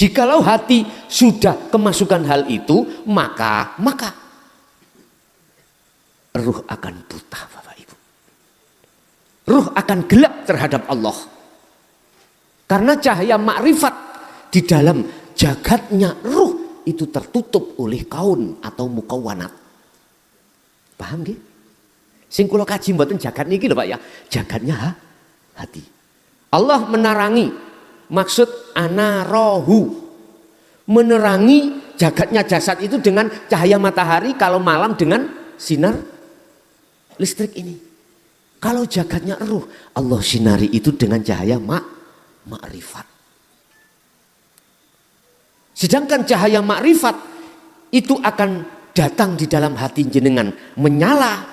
Jikalau hati sudah kemasukan hal itu, maka ruh akan buta, Bapak Ibu. Ruh akan gelap terhadap Allah. Karena cahaya makrifat di dalam jagatnya ruh itu tertutup oleh kaun atau mukawanat. Paham nggih? Sing kula kaji mboten jagat niki lho Pak ya, jagatnya hati. Allah menerangi, maksud anarohu, menerangi jagatnya jasad itu dengan cahaya matahari, kalau malam dengan sinar listrik ini. Kalau jagatnya ruh, Allah sinari itu dengan cahaya makrifat. Sedangkan cahaya makrifat itu akan datang di dalam hati jenengan menyala,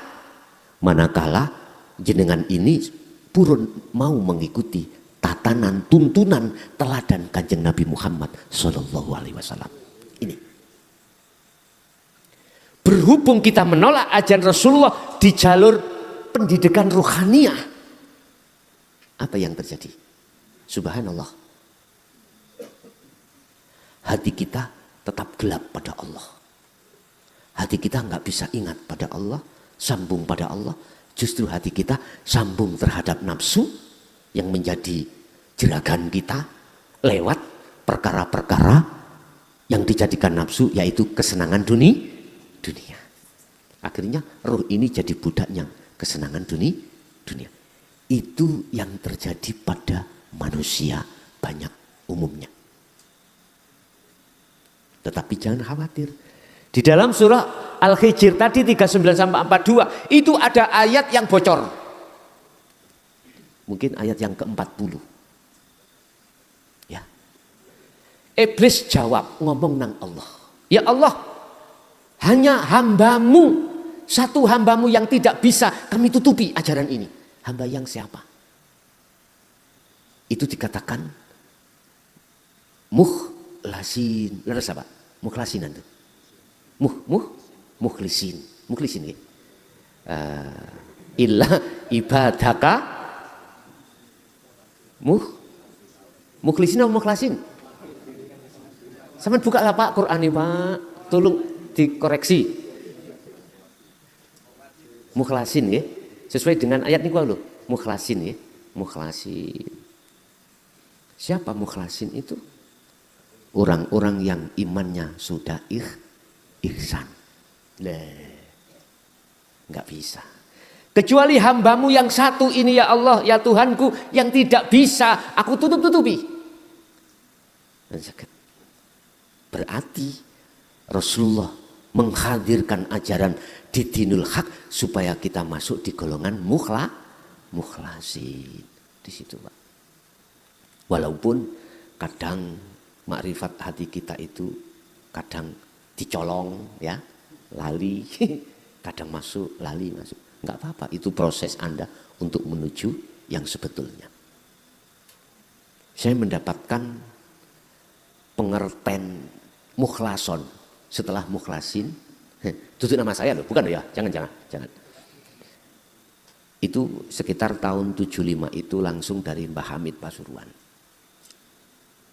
manakala jenengan ini purun mau mengikuti tatanan, tuntunan, teladan Kanjeng Nabi Muhammad Sallallahu Alaihi Wasallam. Ini. Berhubung kita menolak ajaran Rasulullah di jalur pendidikan ruhaniyah, apa yang terjadi? Subhanallah. Hati kita tetap gelap pada Allah. Hati kita nggak bisa ingat pada Allah, sambung pada Allah. Justru hati kita sambung terhadap nafsu yang menjadi jeragan kita lewat perkara-perkara yang dijadikan nafsu, yaitu kesenangan dunia. Akhirnya ruh ini jadi budaknya kesenangan dunia. Itu yang terjadi pada manusia banyak umumnya. Tetapi jangan khawatir. Di dalam surah Al-Hijr tadi 39-42 itu ada ayat yang bocor. Mungkin ayat yang ke-40. Ya. Iblis jawab, ngomong nang Allah. Ya Allah, hanya hambamu, satu hambamu yang tidak bisa kami tutupi ajaran ini. Hamba yang siapa? Itu dikatakan mukhlasin. Leres apa? Mukhlasinan itu. Mukhlisin ya. Illa ibadaka mukhlisin atau mukhlasin? Sampeyan buka lah Pak Quran ini Pak, tolong dikoreksi. Mukhlasin ya, sesuai dengan ayat ini lho. Mukhlasin ya, mukhlasin. Siapa mukhlasin itu? Orang-orang yang imannya sudah ihsan. Nggak bisa. Kecuali hambamu yang satu ini ya Allah, ya Tuhanku, yang tidak bisa aku tutup-tutupi. Berarti Rasulullah menghadirkan ajaran di dinul haq supaya kita masuk di golongan mukhlasin. Di situ Pak. Walaupun kadang makrifat hati kita itu kadang dicolong ya, lali, kadang masuk, lali masuk. Enggak apa-apa, itu proses Anda untuk menuju yang sebetulnya. Saya mendapatkan pengertian mukhlason setelah mukhlasin. Itu nama saya loh, bukan ya? Jangan. Itu sekitar tahun 75 itu langsung dari Mbah Hamid Pasuruan.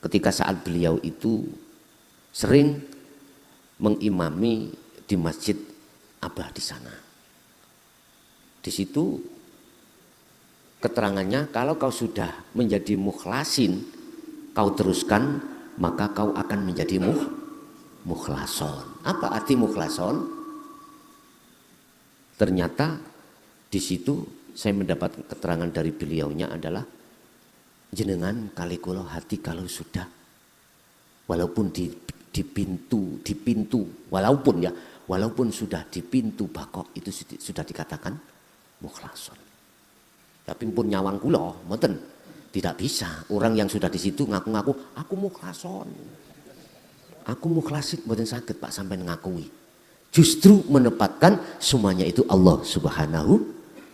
Ketika saat beliau itu sering mengimami di Masjid Abah di sana. Di situ keterangannya, kalau kau sudah menjadi mukhlasin, kau teruskan, maka kau akan menjadi mukhlason. Apa arti mukhlason? Ternyata di situ saya mendapat keterangan dari beliaunya adalah jenengan kali kula hati kalau sudah walaupun di pintu walaupun sudah di pintu bakok itu sudah dikatakan mukhlason. Tapi pun nyawang kula mboten, tidak bisa orang yang sudah di situ ngaku-ngaku aku mukhlason, aku mukhlasin, mboten saged Pak sampai ngakui. Justru menempatkan semuanya itu Allah Subhanahu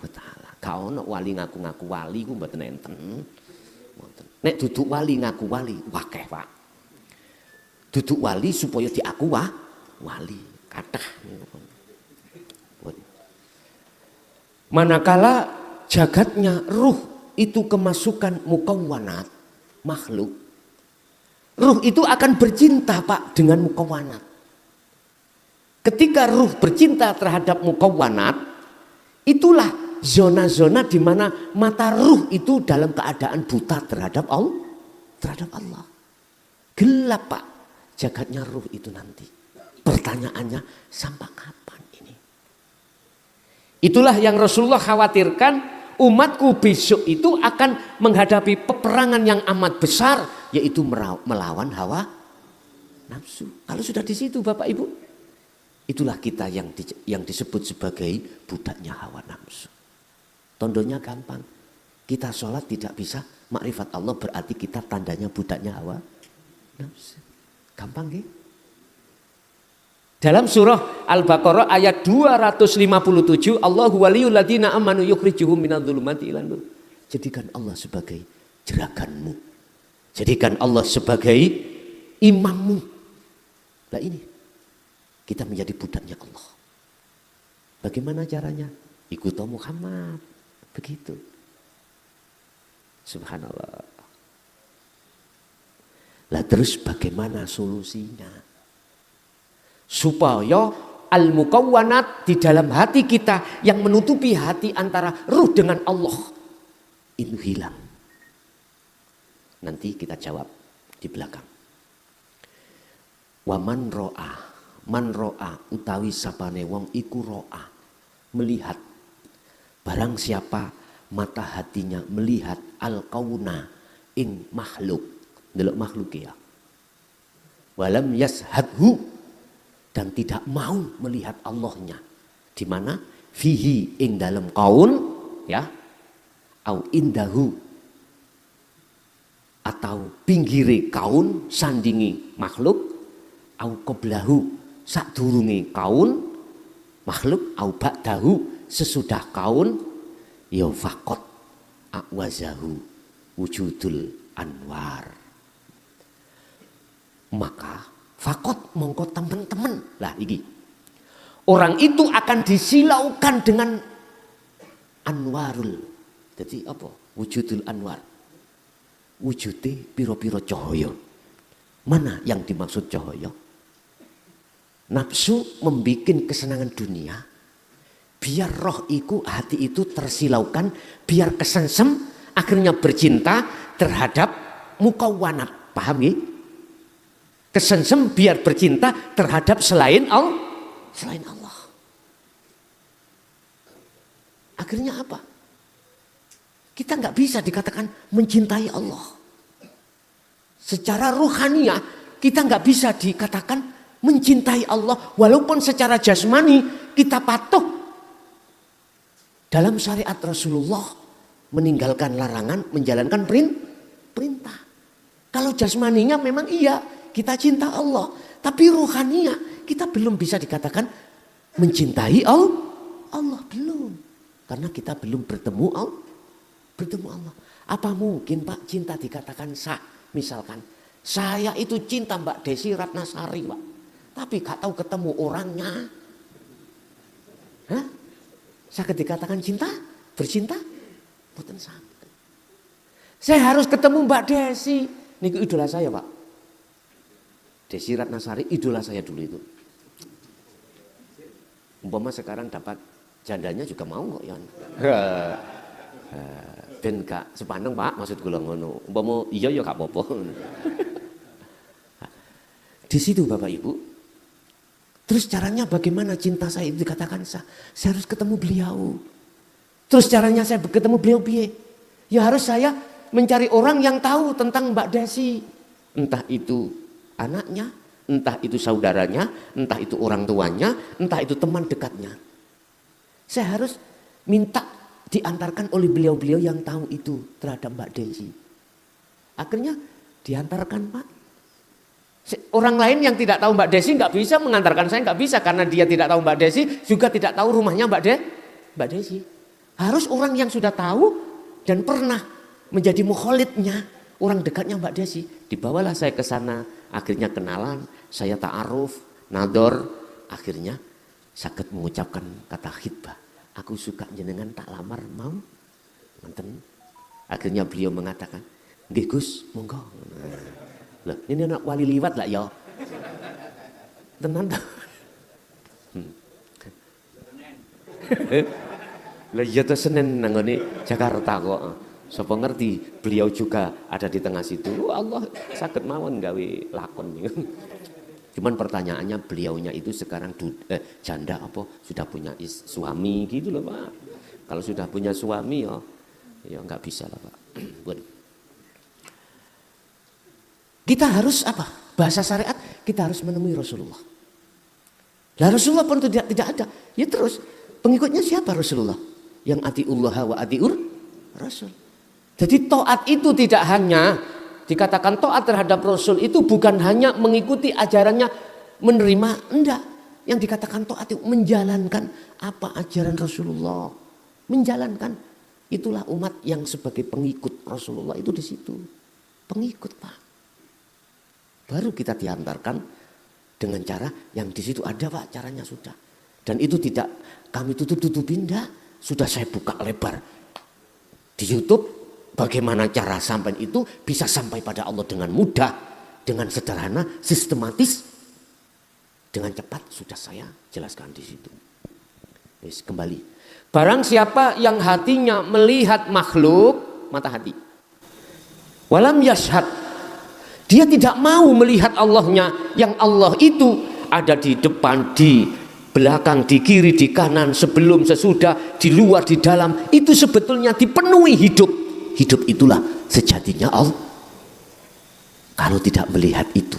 wa taala. Ka ono wali ngaku-ngaku wali ku mboten enten. Nek duduk wali ngaku wali wakeh Pak. Duduk wali supaya diaku wali kathah. Manakala jagatnya ruh itu kemasukan mukawwanat makhluk, Ruh itu akan bercinta Pak dengan mukawanat. Ketika ruh bercinta terhadap mukawanat, itulah zona-zona di mana mata ruh itu dalam keadaan buta terhadap Allah. Terhadap Allah. Gelap Pak jagatnya ruh itu nanti. Pertanyaannya, sampai kapan ini? Itulah yang Rasulullah khawatirkan, umatku besok itu akan menghadapi peperangan yang amat besar, yaitu melawan hawa nafsu. Kalau sudah di situ Bapak Ibu, itulah kita yang disebut sebagai budaknya hawa nafsu. Tondonya gampang. Kita sholat tidak bisa makrifat Allah, berarti kita tandanya budaknya hawa nafsu. Gampang ya? Dalam surah Al-Baqarah ayat 257, Allahu waliyul ladzina amanu yukhrijuhum minadh-dhulumati ilan nur. Jadikan Allah sebagai jeraganmu. Jadikan Allah sebagai imammu. Nah ini, kita menjadi budaknya Allah. Bagaimana caranya? Ikut Muhammad. Begitu. Subhanallah. Lah terus bagaimana solusinya? Supaya al-mukawwanat di dalam hati kita yang menutupi hati antara ruh dengan Allah itu hilang. Nanti kita jawab di belakang. Wa man ro'a utawi sapane wong iku ro'a, melihat. Barang siapa mata hatinya melihat al-kauna ing makhluk, delok makhluk ya. Walam yashadhu, dan tidak mau melihat Allahnya. Di mana? Fihi ing dalam kaun, ya. Au indahu, atau pinggiri kaun sandingi makhluk. Au qoblahu, sadurunge kaun makhluk. Au ba'dahu, sesudah kaun. Ya faqat akwazahu wujudul anwar. Maka fakot mongko teman-teman lah ini. Orang itu akan disilaukan dengan anwarul. Jadi apa? Wujudul anwar. Wujudnya piro-piro cahaya. Mana yang dimaksud cahaya? Nafsu membikin kesenangan dunia. Biar roh iku, hati itu tersilaukan. Biar kesengsem. Akhirnya bercinta terhadap mukawwanat. Paham ya? Kesengsem biar bercinta terhadap selain Allah. Selain Allah. Akhirnya apa? Kita nggak bisa dikatakan mencintai Allah. Secara ruhaniah kita nggak bisa dikatakan mencintai Allah. Walaupun secara jasmani kita patuh dalam syariat Rasulullah, meninggalkan larangan, menjalankan perintah. Kalau jasmaninya memang iya, kita cinta Allah, tapi ruhaniah kita belum bisa dikatakan mencintai Allah belum, karena kita belum bertemu Allah. Apa mungkin Pak cinta dikatakan sah? Misalkan saya itu cinta Mbak Desi Ratnasari Pak, tapi gak tahu ketemu orangnya. Hah? Saya dikatakan cinta, bercinta, boten saged. Saya harus ketemu Mbak Desi, niku idola saya Pak. Desi Ratnasari idola saya dulu itu. Umpama sekarang dapat jandanya juga mau kok ya. Ben gak sepaneng Pak, maksud kula ngono. Umpama iya ya gak apa-apa. Di situ Bapak Ibu. Terus caranya bagaimana cinta saya itu dikatakan sah? Saya harus ketemu beliau. Terus caranya saya ketemu beliau piye? Ya harus saya mencari orang yang tahu tentang Mbak Desi. Entah itu anaknya, entah itu saudaranya, entah itu orang tuanya, entah itu teman dekatnya. Saya harus minta diantarkan oleh beliau-beliau yang tahu itu terhadap Mbak Desi. Akhirnya diantarkan Pak. Orang lain yang tidak tahu Mbak Desi nggak bisa mengantarkan saya, nggak bisa karena dia tidak tahu Mbak Desi, juga tidak tahu rumahnya Mbak Desi. Harus orang yang sudah tahu dan pernah menjadi mukholidnya, orang dekatnya Mbak Desi. Dibawalah saya ke sana, akhirnya kenalan, saya ta'aruf, nador, akhirnya sakit mengucapkan kata khitbah. Aku suka jenengan tak lamar mau? Manten. Akhirnya beliau mengatakan, nggih Gus, monggo. Lah, ini anak wali liwat lah ya. Tenan ta? Lah iya to Senen nang ngene Jakarta kok. Sapa ngerti beliau juga ada di tengah situ. Oh, Allah saged mawon gawe lakon. Cuman pertanyaannya beliaunya itu sekarang janda apa sudah punya suami gitu loh Pak. Kalau sudah punya suami ya nggak bisa lah Pak. Kita harus apa? Bahasa syariat kita harus menemui Rasulullah. Lah Rasulullah pun tidak ada. Ya terus pengikutnya siapa Rasulullah? Yang atiullah wa atiur Rasul. Jadi taat itu tidak hanya dikatakan taat terhadap Rasul itu bukan hanya mengikuti ajarannya menerima, enggak. Yang dikatakan taat itu menjalankan apa ajaran Rasulullah. Menjalankan. Itulah umat yang sebagai pengikut Rasulullah itu di situ. Pengikut Pak. Baru kita diantarkan dengan cara yang di situ ada Pak caranya sudah. Dan itu tidak kami tutup-tutupin enggak. Sudah saya buka lebar di YouTube. Bagaimana cara sampai itu bisa sampai pada Allah dengan mudah, dengan sederhana, sistematis, dengan cepat sudah saya jelaskan di situ. Yes, kembali. Barang siapa yang hatinya melihat makhluk, mata hati. Walam yashhad. Dia tidak mau melihat Allahnya, yang Allah itu ada di depan, di belakang, di kiri, di kanan, sebelum, sesudah, di luar, di dalam. Itu sebetulnya dipenuhi hidup. Hidup itulah sejatinya Allah. Kalau tidak melihat itu,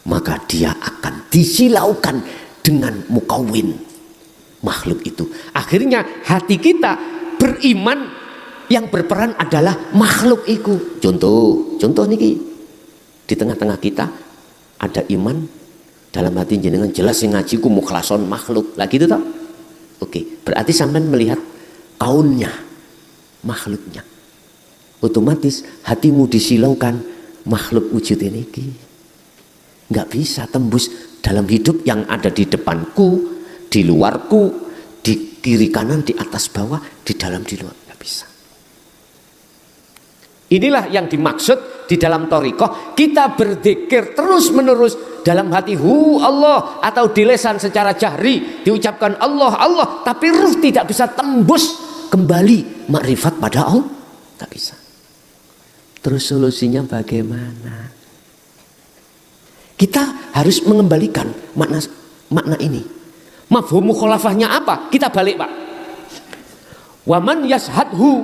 maka dia akan disilaukan dengan mukawin makhluk itu. Akhirnya hati kita beriman, yang berperan adalah makhluk itu. Contoh niki di tengah-tengah kita ada iman dalam hati jenengan jelas yang ngaji ku mukhlason makhluk. Lah gitu toh? Oke, berarti sampean melihat kaunnya, makhluknya. Otomatis hatimu disilaukan makhluk wujud ini. Nggak bisa tembus dalam hidup yang ada di depanku, di luarku, di kiri kanan, di atas bawah, di dalam, di luar. Nggak bisa. Inilah yang dimaksud di dalam thariqah. Kita berzikir terus menerus dalam hati Allah, atau di lisan secara jahri diucapkan Allah, Allah, tapi ruh tidak bisa tembus kembali makrifat pada Allah. Nggak bisa. Terus solusinya bagaimana? Kita harus mengembalikan makna ini. Mafhum mukhalafahnya apa? Kita balik Pak. Waman yashadhu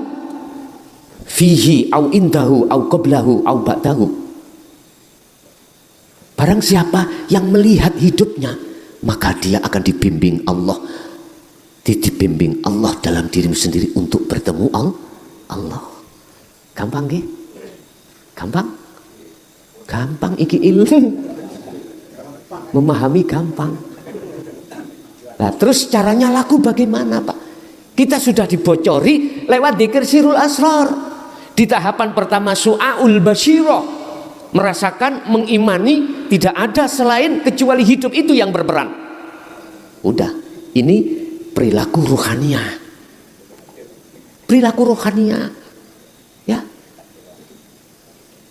fihi au indahu au qablahu au ba'dahu. Barang siapa yang melihat hidupnya, maka dia akan dibimbing Allah. Dibimbing Allah dalam dirimu sendiri untuk bertemu Allah. Gampang nggih? Gampang iki ilmu. Memahami gampang. Nah, terus caranya laku bagaimana Pak? Kita sudah dibocori lewat dzikir sirul asrar. Di tahapan pertama su'aul basyirah, merasakan, mengimani tidak ada selain kecuali hidup itu yang berperan. Udah, ini perilaku rohaniah. Perilaku rohaniah. Ya.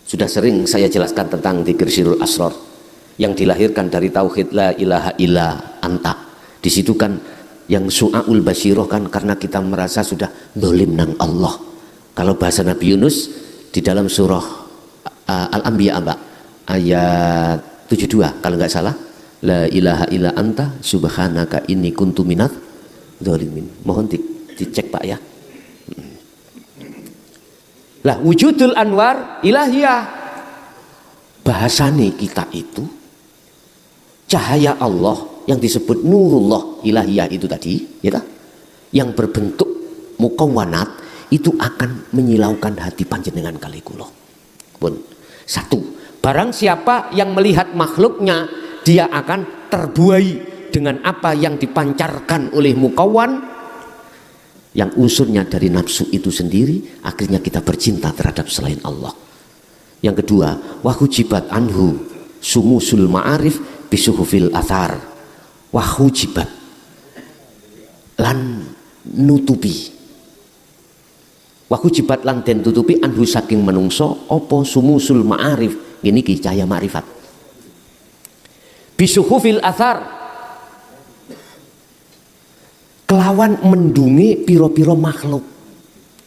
Sudah sering saya jelaskan tentang dzikir sirul asrar yang dilahirkan dari tauhid la ilaha illa anta. Di situ kan yang su'aul basyirah kan karena kita merasa sudah dolim nang Allah. Kalau bahasa Nabi Yunus di dalam surah Al-Anbiya ayat 72 kalau nggak salah, la ilaha illa anta subhanaka inni kuntu minadz dzalimin. Mohon dicek Pak ya. Lah wujudul anwar ilahiyah, bahasane kita itu cahaya Allah yang disebut nurullah ilahiyah itu tadi, ya tak? Yang berbentuk mukawwanat itu akan menyilaukan hati panjenengan kali kula. Pun satu, barang siapa yang melihat makhluknya, dia akan terbuai dengan apa yang dipancarkan oleh mukawwan, yang unsurnya dari nafsu itu sendiri. Akhirnya kita bercinta terhadap selain Allah. Yang kedua, wahujibat anhu sumusul ma'arif bisuhufil athar. Wahujibat lan nutupi, wahujibat lan den tutupi anhu saking menungso opo sumusul ma'arif Ini ki cahaya makrifat. Bisuhufil athar, kelawan mendungi piro-piro makhluk.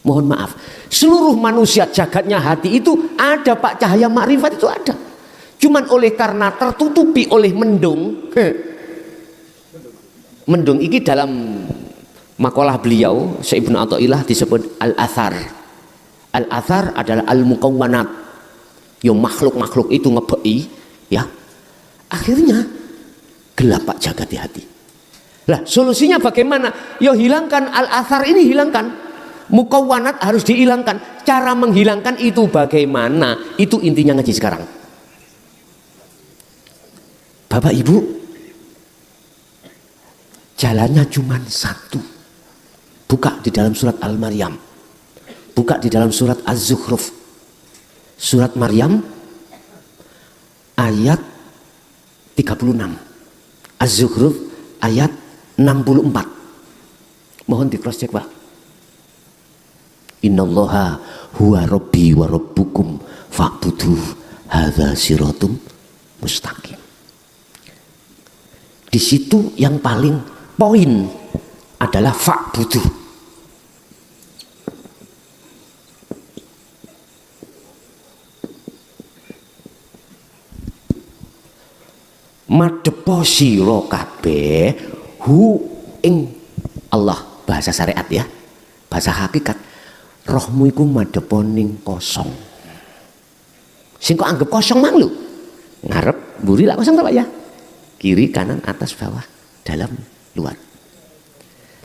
Mohon maaf, seluruh manusia jagatnya hati itu ada Pak, cahaya makrifat itu ada. Cuman oleh karena tertutupi oleh mendung. Mendung ini dalam makalah beliau Syekh Ibnu Athaillah disebut al-athar. Al-athar adalah al-mukawwanat. Yang makhluk-makhluk itu ngebei, ya. Akhirnya gelap Pak jagat di hati. Lah, solusinya bagaimana? Ya hilangkan al-athar ini, hilangkan. Mukawwanat harus dihilangkan. Cara menghilangkan itu bagaimana? Itu intinya ngaji sekarang. Bapak Ibu, jalannya cuma satu. Buka di dalam surat Al-Maryam. Buka di dalam surat Az-Zukhruf. Surat Maryam ayat 36. Az-Zukhruf ayat 64. Mohon di cross check Pak. Innallaha huwa rabbi wa rabbukum fa'buduh hadza siratum mustaqim. Di situ yang paling poin adalah fa'buduh. Madepo sira kabeh hu ing Allah, bahasa syariat ya. Bahasa hakikat, rohmu iku madepo ning kosong. Sing kok anggap kosong mang lho. Ngarep mburi lak kosong ta Pak ya. Kiri, kanan, atas, bawah, dalam, luar.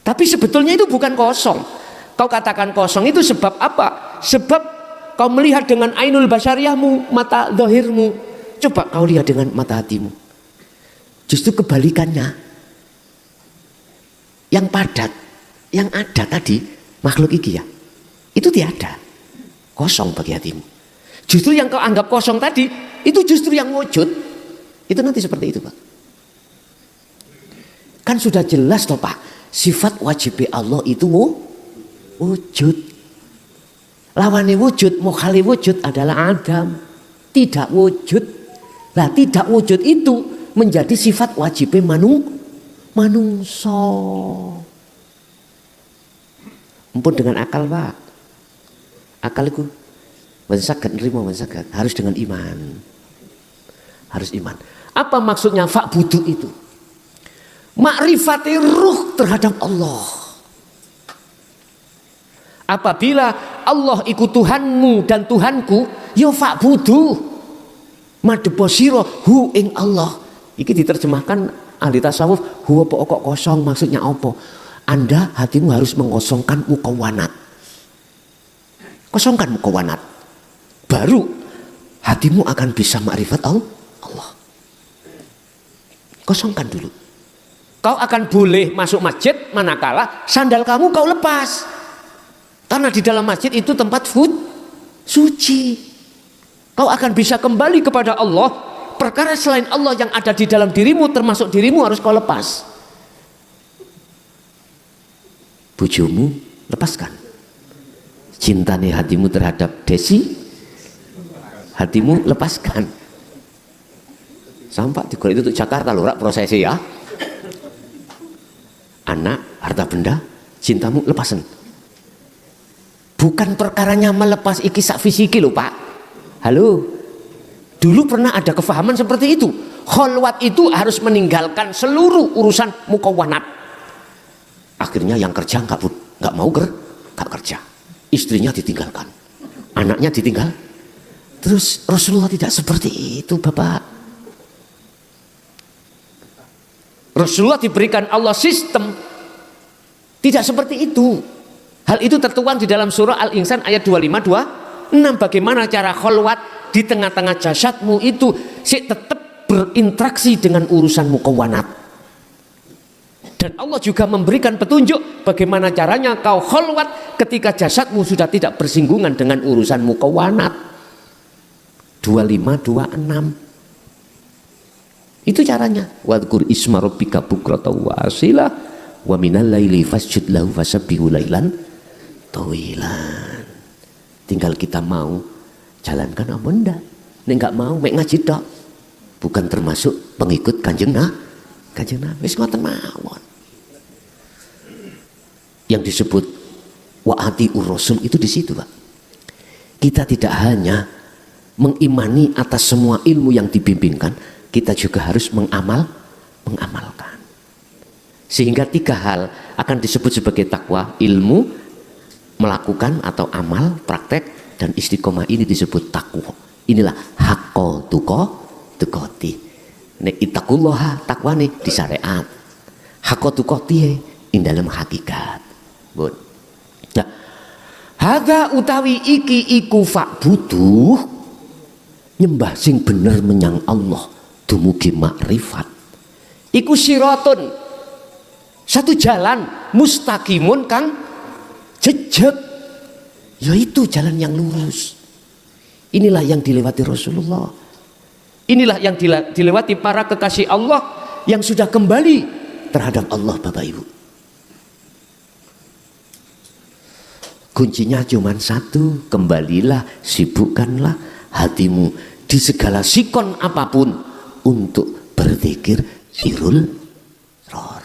Tapi sebetulnya itu bukan kosong. Kau katakan kosong itu sebab apa? Sebab kau melihat dengan ainul basyariyahmu, mata zahirmu. Coba kau lihat dengan mata hatimu. Justru kebalikannya. Yang padat, yang ada tadi makhluk iki ya, itu tiada. Kosong bagi hatimu. Justru yang kau anggap kosong tadi, itu justru yang wujud. Itu nanti seperti itu Pak. Kan sudah jelas toh Pak, sifat wajib Allah itu wujud. Lawannya wujud, mukhali wujud adalah Adam. Tidak wujud. Lah tidak wujud itu menjadi sifat wajib manungso. Mumpun dengan akal Pak. Akal itu mboten saged nrimo, mboten saged. Harus dengan iman. Harus iman. Apa maksudnya fa'budu itu? Makrifati ruh terhadap Allah. Apabila Allah iku Tuhanmu dan Tuhanku, ya fa'budu. Madepo sira hu ing Allah. Iki diterjemahkan ahli tasawuf, huwa pokok kosong, maksudnya apa? Anda hatimu harus mengosongkan mukawwanat. Kosongkan mukawwanat. Baru hatimu akan bisa makrifat Allah. Kosongkan dulu. Kau akan boleh masuk masjid manakala sandal kamu kau lepas. Karena di dalam masjid itu tempat suci. Kau akan bisa kembali kepada Allah. Perkara selain Allah yang ada di dalam dirimu, termasuk dirimu, harus kau lepas. Bojomu lepaskan. Cintane hatimu terhadap Desi, hatimu lepaskan. Sampai digoreng itu untuk Jakarta loh, prosesi ya. Anak, harta benda, cintamu lepasan. Bukan perkaranya melepas ikisak fisiki loh Pak. Halo. Dulu pernah ada kefahaman seperti itu. Kholwat itu harus meninggalkan seluruh urusan mukawwanat. Akhirnya yang kerja nggak mau kerja. Istrinya ditinggalkan, anaknya ditinggal. Terus Rasulullah tidak seperti itu Bapak. Rasulullah diberikan Allah sistem tidak seperti itu. Hal itu tertuang di dalam surah Al-Insan ayat 25-26. Bagaimana cara kholwat di tengah-tengah jasadmu itu tetap berinteraksi dengan urusan mukawwanat. Dan Allah juga memberikan petunjuk bagaimana caranya kau kholwat ketika jasadmu sudah tidak bersinggungan dengan urusan mukawwanat. 25-26. Itu caranya. Wadhkur isma rabbika bukratan wa asila wa minal laili fasjud lahu fasabbihu lailan tawilan. Tinggal kita mau jalankan apa enggak. Nek enggak mau mek ngaji tok. Bukan termasuk pengikut Kanjeng Nabi. Wis ngoten mawon. Yang disebut wa'ati ur-rasul itu di situ, Pak. Kita tidak hanya mengimani atas semua ilmu yang dibimbingkan, kita juga harus mengamalkan. Sehingga 3 hal akan disebut sebagai takwa: ilmu, melakukan atau amal, praktek, dan istiqomah ini disebut takwa. Inilah hakko tukoti. Nek itakullah takwa nih di syariat. Hakko tukoti in dalam hakikat. Bun. Nah, hadza utawi iki iku fa'buduh, nyembah sing bener menyang Allah dumugi makrifat. Iku siratun, satu jalan mustaqimun kang jejeg, yaitu jalan yang lurus. Inilah yang dilewati Rasulullah. Inilah yang dilewati para kekasih Allah yang sudah kembali terhadap Allah, Bapak Ibu. Kuncinya cuma satu, kembalilah, sibukkanlah hatimu di segala sikon apapun untuk berzikir sirul asrar.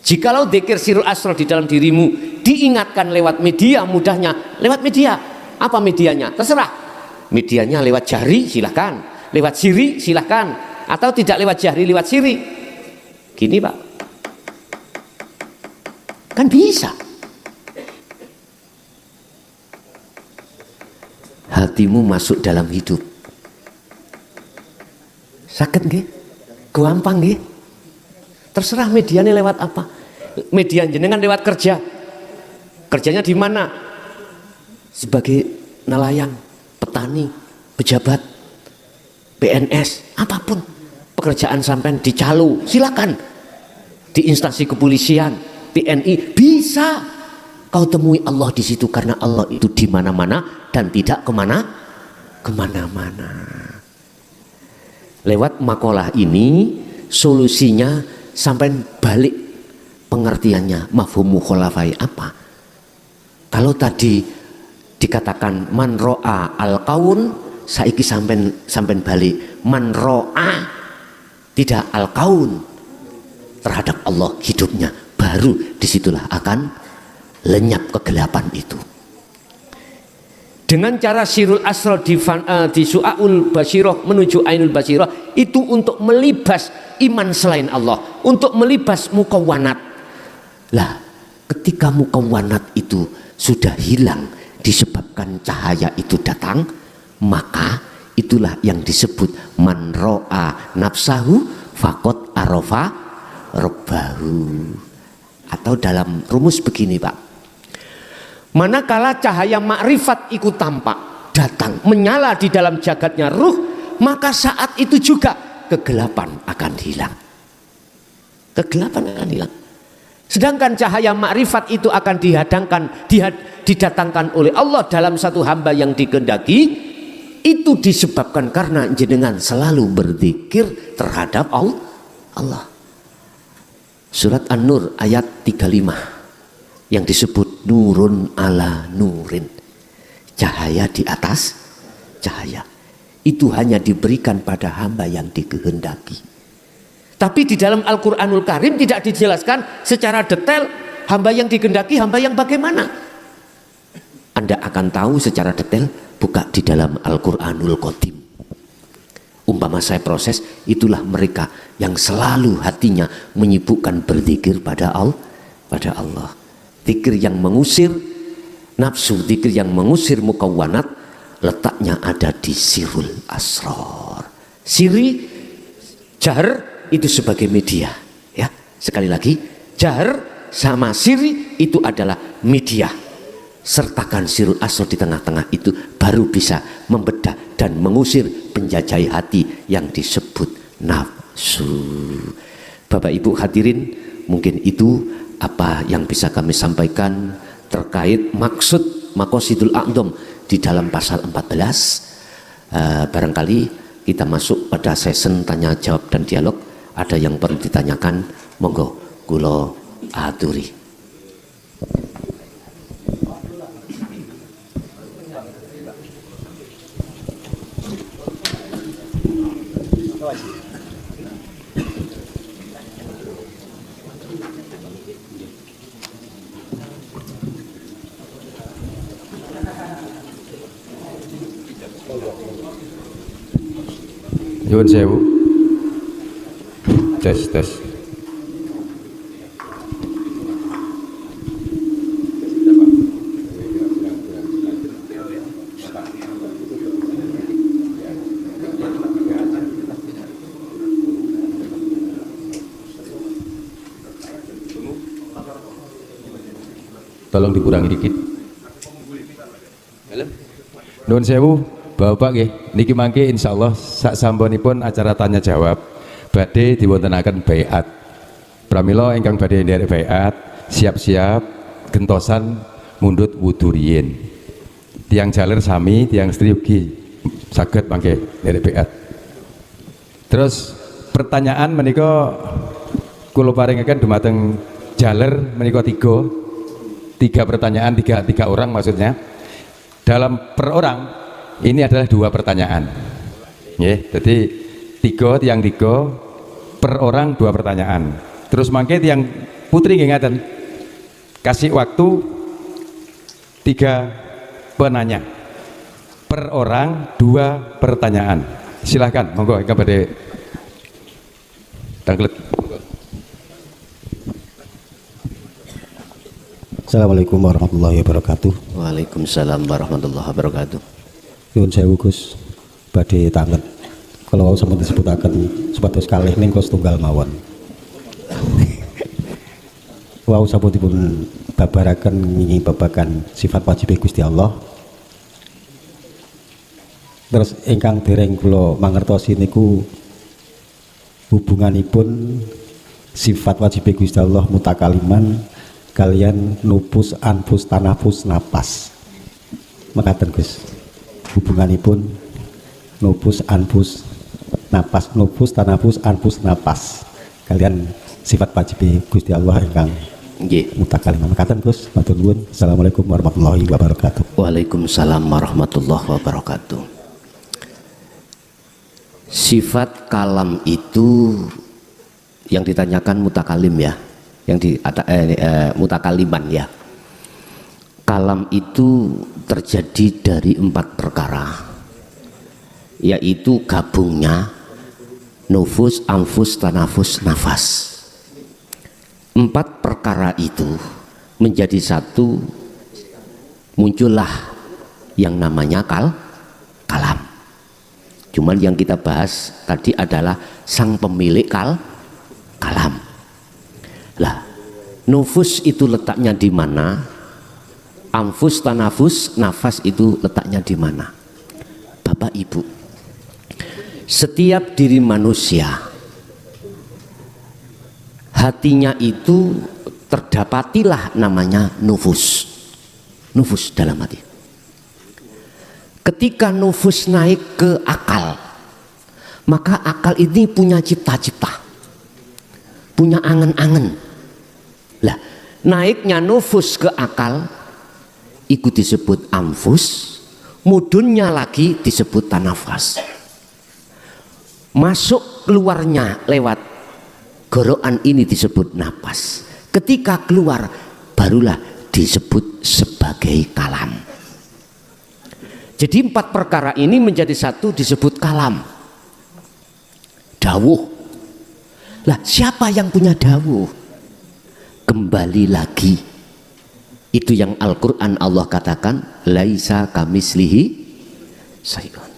Jikalau zikir sirul asrar di dalam dirimu diingatkan lewat media, mudahnya lewat media. Apa medianya? Terserah. Medianya lewat jari silahkan, lewat siri silahkan, atau tidak lewat jari, lewat siri. Gini Pak, kan bisa. Hatimu masuk dalam hidup. Sakit nggih? Gampang nggih? Terserah medianya lewat apa. Media jenengan lewat kerja. Kerjanya di mana? Sebagai nelayan, petani, pejabat, PNS, apapun pekerjaan sampean di calo, silakan. Di instansi kepolisian, TNI, bisa kau temui Allah di situ, karena Allah itu di mana-mana dan tidak kemana-mana. Lewat makalah ini solusinya sampai balik pengertiannya, mafhum mukhalafai apa? Kalau tadi dikatakan man ro'a al-kaun, saiki sampen balik man ro'a tidak al-kaun, terhadap Allah hidupnya, baru disitulah akan lenyap kegelapan itu. Dengan cara sirul asrar di su'aul basyirah menuju ainul basyirah itu untuk melibas iman selain Allah, untuk melibas mukawwanat. Lah, ketika mukawwanat itu sudah hilang disebabkan cahaya itu datang, maka itulah yang disebut man ro'a nafsahu faqad arafa rabbahu. Atau dalam rumus begini Pak, manakala cahaya makrifat ikut tampak, datang, menyala di dalam jagatnya ruh, maka saat itu juga kegelapan akan hilang. Kegelapan akan hilang. Sedangkan cahaya makrifat itu akan didatangkan oleh Allah dalam satu hamba yang dikehendaki, itu disebabkan karena jenengan selalu berzikir terhadap Allah. Surat An-Nur ayat 35 yang disebut nurun ala nurin, cahaya di atas cahaya. Itu hanya diberikan pada hamba yang dikehendaki. Tapi di dalam Al-Quranul Karim tidak dijelaskan secara detail hamba yang dikehendaki, hamba yang bagaimana. Anda akan tahu secara detail, buka di dalam Al-Quranul Qadim. Umpama saya proses, itulah mereka yang selalu hatinya menyibukkan berzikir pada Allah. Zikir yang mengusir nafsu, zikir yang mengusir mukawwanat, letaknya ada di sirul asrar. Siri, jahar itu sebagai media, ya. Sekali lagi, jahar sama siri itu adalah media. Sertakan sirul asrar di tengah-tengah, itu baru bisa membedah dan mengusir penjajah hati yang disebut nafsu. Bapak Ibu hadirin, mungkin itu apa yang bisa kami sampaikan terkait maksud maqasidul a'dham di dalam pasal 14. Barangkali kita masuk pada sesi tanya jawab dan dialog. Ada yang perlu ditanyakan, monggo kula aturi. Nyuwun sewu. Tes. Tolong dikurangi dikit. Nuwun sewu, Bapak nggih, niki mangke insyaallah sak sampunipun acara tanya jawab badhe diwontenaken baiat. Pramila ingkang badhe nderek baiat, siap-siap gentosan mundhut wudu riyin. Tiang jaler sami, tiang istri ugi saged mangke nderek baiat. Terus pertanyaan menika kula paringaken dumateng jaler menika tiga pertanyaan, tiga orang maksudnya. Dalam per orang ini adalah 2 pertanyaan. Jadi tiang tiga per orang 2 pertanyaan. Terus mangke tiang putri nggih ngaten. Kasih waktu 3 penanya. Per orang 2 pertanyaan. Silahkan, monggo ingkang badhe tanglet. Assalamualaikum warahmatullahi wabarakatuh. Waalaikumsalam warahmatullahi wabarakatuh. Nyuwun sewu Gus, badhe tanget. Kalau wau sampun disebutaken supados kalih ning kos tunggal mawon. Wau sampun dipun babaraken ngingi babagan sifat wajib Gusti Allah. Terus ingkang dereng kula mangertosi niku hubunganipun sifat wajib Gusti Allah mutakaliman kalian nupus, anfus, tanafus, napas. Mekaten Gus. Hubunganipun nupus, anfus, napas, nupus, tanafus, anfus, napas. Kalian sifat wajib Gusti Allah ingkang nggih mutakaliman. Mekaten Gus. Matur nuwun. Assalamualaikum warahmatullahi wabarakatuh. Waalaikumsalam warahmatullahi wabarakatuh. Sifat kalam itu yang ditanyakan mutakalim ya. Yang mutakaliman ya. Kalam itu terjadi dari 4 perkara, yaitu gabungnya nufus, anfus, tanafus, nafas. 4 perkara itu menjadi satu, muncullah yang namanya kalam. Cuman yang kita bahas tadi adalah sang pemilik kalam. Lah, nufus itu letaknya di mana? Anfus, tanafus, nafas itu letaknya di mana? Bapak Ibu, setiap diri manusia hatinya itu terdapatilah namanya nufus. Nufus dalam hati. Ketika nufus naik ke akal, maka akal ini punya cipta-cipta, punya angan-angan. Lah, naiknya nufus ke akal itu disebut anfus, mudunnya lagi disebut tanafas. Masuk keluarnya lewat gorokan ini disebut napas. Ketika keluar barulah disebut sebagai kalam. Jadi 4 perkara ini menjadi satu disebut kalam. Dawuh. Lah, siapa yang punya dawuh? Kembali lagi, itu yang Al-Quran Allah katakan, laisa kamislihi syai'un.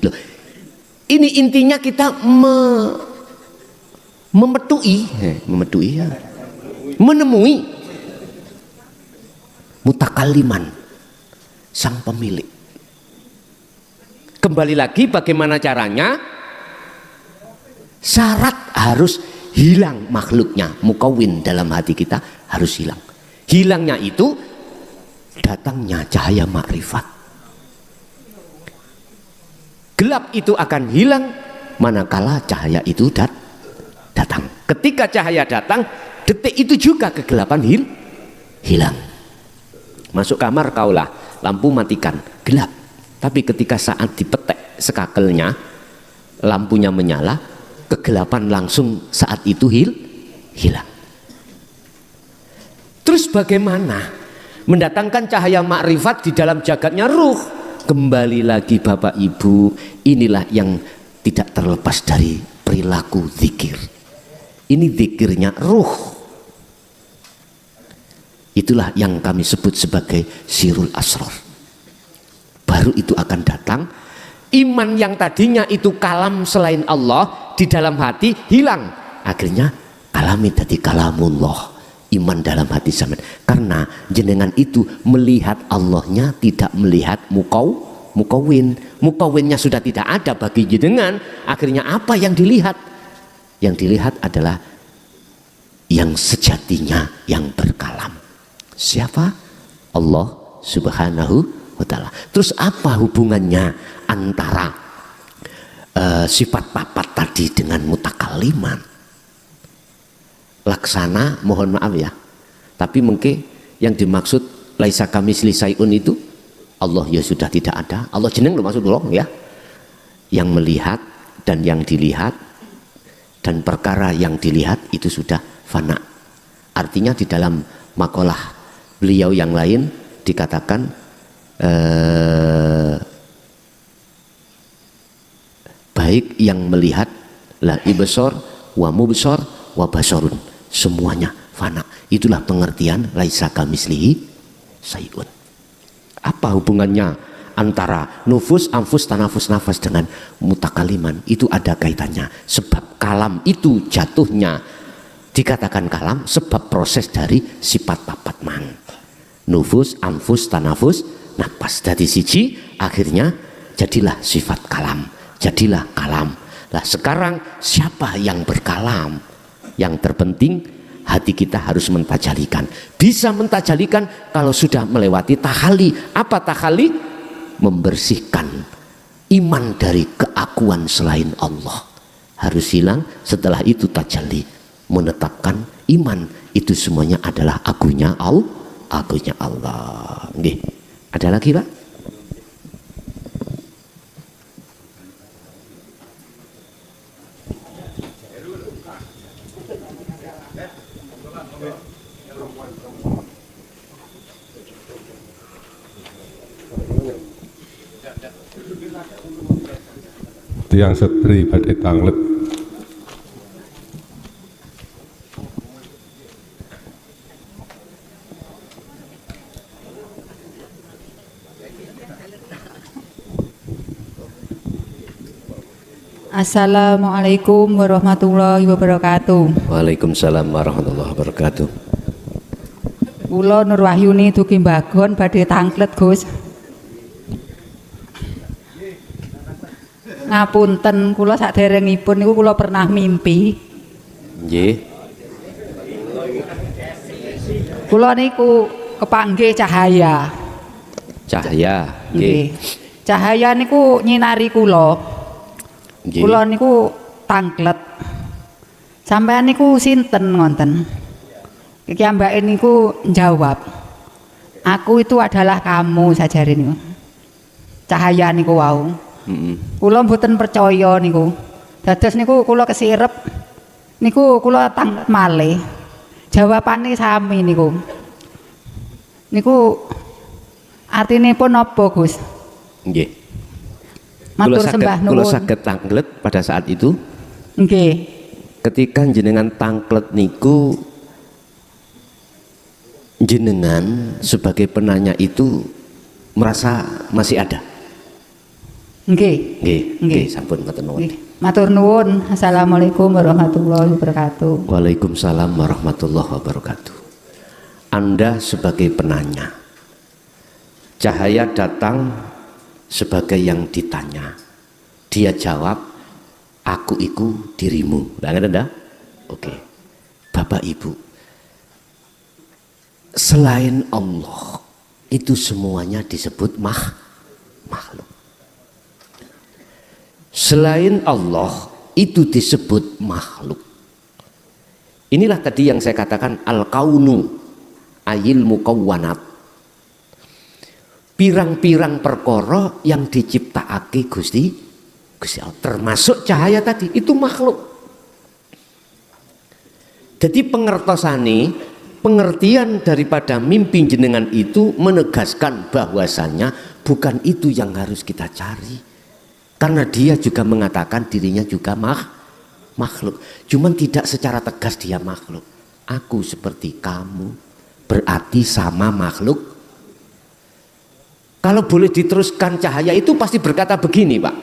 Loh, ini intinya kita menemui mutakaliman, sang pemilik. Kembali lagi, bagaimana caranya? Syarat harus hilang makhluknya, mukawin dalam hati kita harus hilang. Hilangnya itu datangnya cahaya makrifat. Gelap itu akan hilang manakala cahaya itu datang. Ketika cahaya datang, detik itu juga kegelapan hilang. Masuk kamar kaulah, lampu matikan, gelap. Tapi ketika saat dipetek sekakelnya, lampunya menyala, kegelapan langsung saat itu hilang. Terus bagaimana mendatangkan cahaya makrifat di dalam jagatnya ruh? Kembali lagi Bapak Ibu, inilah yang tidak terlepas dari perilaku zikir. Ini zikirnya ruh. Itulah yang kami sebut sebagai sirul asrar. Baru itu akan datang. Iman yang tadinya itu kalam selain Allah di dalam hati hilang. Akhirnya kalami jadi kalamullah. Iman dalam hati sampean. Karena jenengan itu melihat Allahnya, tidak melihat mukawin. Mukawinnya sudah tidak ada bagi jenengan. Akhirnya apa yang dilihat? Yang dilihat adalah yang sejatinya yang berkalam. Siapa? Allah Subhanahu wa ta'ala. Terus apa hubungannya antara sifat papat tadi dengan mutakaliman? Laksana, mohon maaf ya, tapi mungkin yang dimaksud laisa kamisli syai'un itu Allah ya sudah tidak ada. Allah jeneng lo maksud dulu ya. Yang melihat dan yang dilihat dan perkara yang dilihat itu sudah fana. Artinya di dalam makalah beliau yang lain dikatakan baik yang melihat la ibsor wa mubsor wa basarun, semuanya fana. Itulah pengertian laisa kamislihi syai'un. Apa hubungannya antara nufus, anfus, tanafus, nafas dengan mutakaliman? Itu ada kaitannya. Sebab kalam itu jatuhnya dikatakan kalam sebab proses dari sifat papat mang. Nufus, anfus, tanafus, nafas. Dari siji akhirnya jadilah sifat kalam. Jadilah kalam. Nah sekarang siapa yang berkalam? Yang terpenting hati kita harus mentajalikan. Bisa mentajalikan kalau sudah melewati tahali. Apa tahali? Membersihkan iman dari keakuan selain Allah. Harus hilang. Setelah itu tajalli, menetapkan iman itu semuanya adalah agunya Allah. Agunya Allah. Nggih. Ada lagi Pak? Tiang setri badhe tanglet. Assalamualaikum warahmatullahi wabarakatuh. Waalaikumsalam warahmatullahi wabarakatuh. Kula Nur Wahyuni dugi mbagon badhe tanglet Gus. Ngapunten kula saderengipun niku kula pernah mimpi. Nggih. Kula niku kepanggih cahaya. Cahaya. Nggih. Cahaya niku nyinari kula. Nggih. Kula niku tanglet. Sampeyan niku sinten ngonten? Iki ambake niku njawab. Aku itu adalah kamu sajare niku. Cahaya niku wau. Kula mboten percaya niku. Dados niku kula kesirep. Niku kula tanglet malih. Jawabane sami niku. Niku artinipun apa, Gus? Nggih. Matur sembah nuwun. Kula saged tanglet pada saat itu. Nggih. Ketika jenengan tanglet niku, jenengan sebagai penanya itu merasa masih ada. Nggih. Nggih, Nggih. nggih, sampun ngoten nuwun. Nggih. Matur nuwun. Assalamualaikum warahmatullahi wabarakatuh. Waalaikumsalam warahmatullahi wabarakatuh. Anda sebagai penanya, cahaya datang sebagai yang ditanya. Dia jawab, aku iku dirimu. Lah ngerti ndak? Oke. Bapak Ibu, selain Allah itu semuanya disebut makhluk. Selain Allah itu disebut makhluk. Inilah tadi yang saya katakan al-kaunu ayil mukawwanat. Pirang-pirang perkara yang diciptakake Gusti Allah, termasuk cahaya tadi itu makhluk. Jadi pengertian daripada mimpi jenengan itu menegaskan bahwasannya bukan itu yang harus kita cari. Karena dia juga mengatakan dirinya juga makhluk. Cuman tidak secara tegas dia makhluk. Aku seperti kamu, berarti sama makhluk. Kalau boleh diteruskan cahaya itu pasti berkata begini, Pak.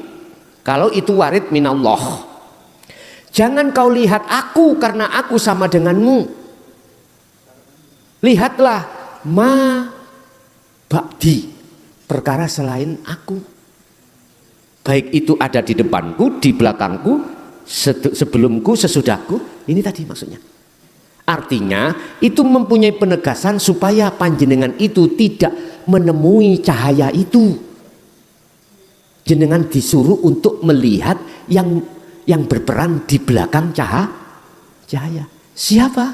Kalau itu warid minallah. Jangan kau lihat aku karena aku sama denganmu. Lihatlah ma ba'di, perkara selain aku. Baik itu ada di depanku, di belakangku, sebelumku, sesudahku. Ini tadi maksudnya. Artinya itu mempunyai penegasan supaya panjenengan itu tidak menemui cahaya itu. Jenengan disuruh untuk melihat yang berperan di belakang cahaya. Siapa?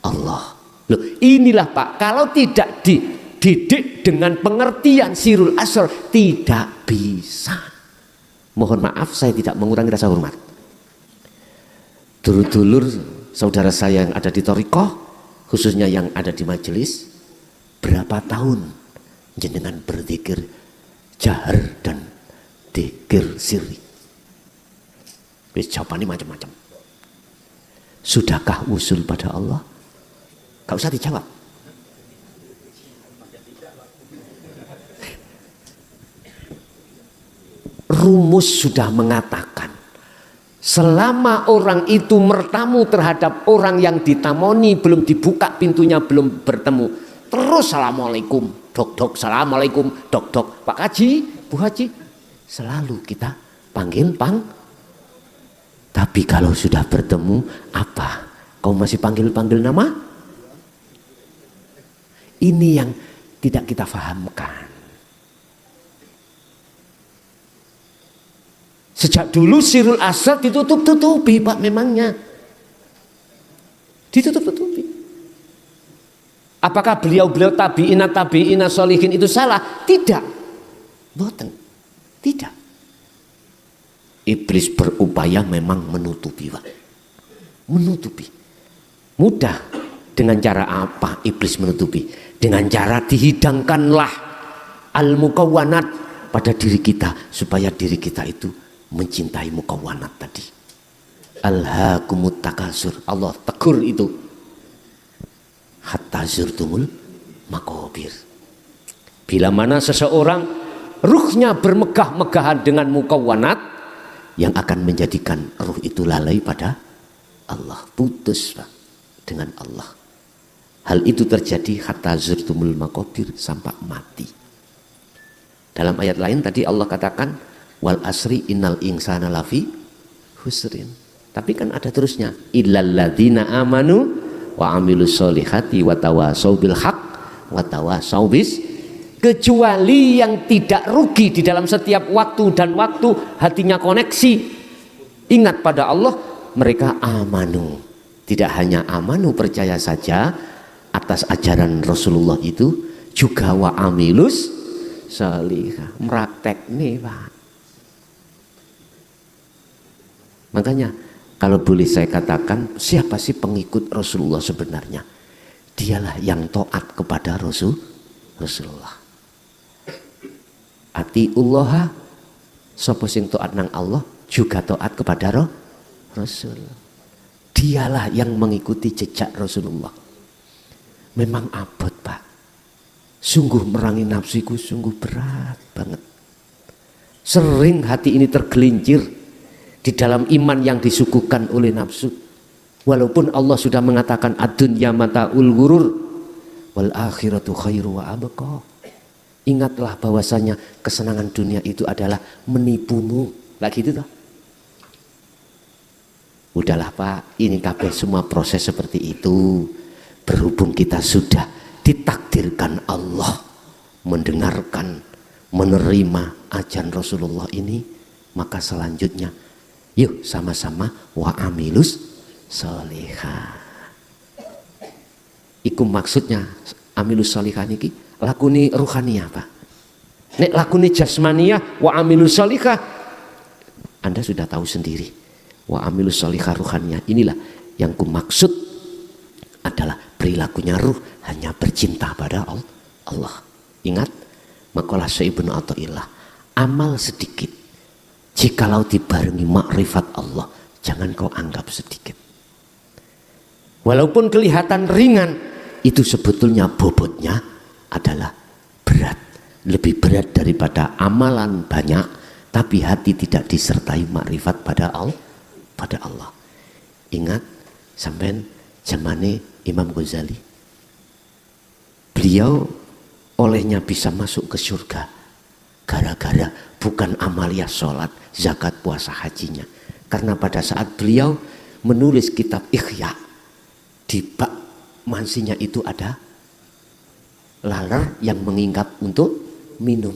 Allah. Loh, inilah Pak, kalau tidak dididik dengan pengertian sirul asr tidak bisa. Mohon maaf saya tidak mengurangi rasa hormat. Dulur-dulur saudara saya yang ada di Thariqah, khususnya yang ada di majelis, berapa tahun jenengan berzikir jahar dan zikir sirri? Jawabannya macam-macam. Sudahkah usul pada Allah? Gak usah dijawab. Rumus sudah mengatakan, selama orang itu bertamu terhadap orang yang ditamoni, belum dibuka pintunya, belum bertemu, terus assalamualaikum, dok, assalamualaikum, dok, Pak Haji, Bu Haji, selalu kita panggil Tapi kalau sudah bertemu, apa? Kau masih panggil nama? Ini yang tidak kita fahamkan. Sejak dulu sirul asar ditutup-tutupi, Pak, memangnya. Ditutup-tutupi. Apakah beliau tabi'ina sholihin itu salah? Tidak. Boten. Tidak. Iblis berupaya memang menutupi, Pak. Menutupi. Mudah. Dengan cara apa iblis menutupi? Dengan cara dihidangkanlah al-mukawwanat pada diri kita, supaya diri kita itu mencintai mukawwanat tadi. Alhaakumut takasur. Allah tegur itu. Hatta zurtumul maqabir. Bila mana seseorang ruhnya bermegah-megahan dengan mukawwanat, yang akan menjadikan ruh itu lalai pada Allah, putus, Pak, dengan Allah. Hal itu terjadi hatta zurtumul maqabir, sampai mati. Dalam ayat lain tadi Allah katakan wal asri innal insana lafi husrin. Tapi kan ada terusnya, illal ladzina amanu wa amilus solihati wa tawasau bil haq wa tawasau bis, kecuali yang tidak rugi di dalam setiap waktu dan waktu, hatinya koneksi ingat pada Allah, mereka amanu. Tidak hanya amanu percaya saja atas ajaran Rasulullah itu, juga wa amilus salihah, meraktek nih, Pak. Makanya kalau boleh saya katakan, siapa sih pengikut Rasulullah sebenarnya? Dialah yang taat kepada Rasulullah. Atiullah, sapa sing taat nang Allah juga taat kepada Rasul. Dialah yang mengikuti jejak Rasulullah. Memang abot, Pak. Sungguh merangi nafsiku sungguh berat banget. Sering hati ini tergelincir di dalam iman yang disuguhkan oleh nafsu. Walaupun Allah sudah mengatakan ad-dunya mata'ul ghurur wal akhiratu khairu wa abqa. Ingatlah bahwasanya kesenangan dunia itu adalah menipumu. Lagi itu toh. Udahlah, Pak, ini kabeh semua proses seperti itu. Berhubung kita sudah ditakdirkan Allah mendengarkan, menerima ajaran Rasulullah ini, maka selanjutnya yuk sama-sama wa amilus sholihah. Iku maksudnya amilus sholihah niki lakuni ruhaniyah, Pak. Nek lakuni jasmaniyah wa amilus sholihah, Anda sudah tahu sendiri. Wa amilus sholihah ruhaniyah, inilah yang ku maksud adalah perilakunya ruh hanya bercinta pada Allah. Ingat makalah Syekh Ibnu Athaillah, amal sedikit Jikalau dibarengi makrifat Allah, jangan kau anggap sedikit. Walaupun kelihatan ringan, itu sebetulnya bobotnya adalah berat. Lebih berat daripada amalan banyak, tapi hati tidak disertai makrifat pada Allah. Ingat, sampean zamane Imam Ghazali. Beliau olehnya bisa masuk ke surga gara-gara bukan amalia sholat, zakat, puasa, hajinya. Karena pada saat beliau menulis kitab Ihya, di bak mansinya itu ada laler yang mengingat untuk minum.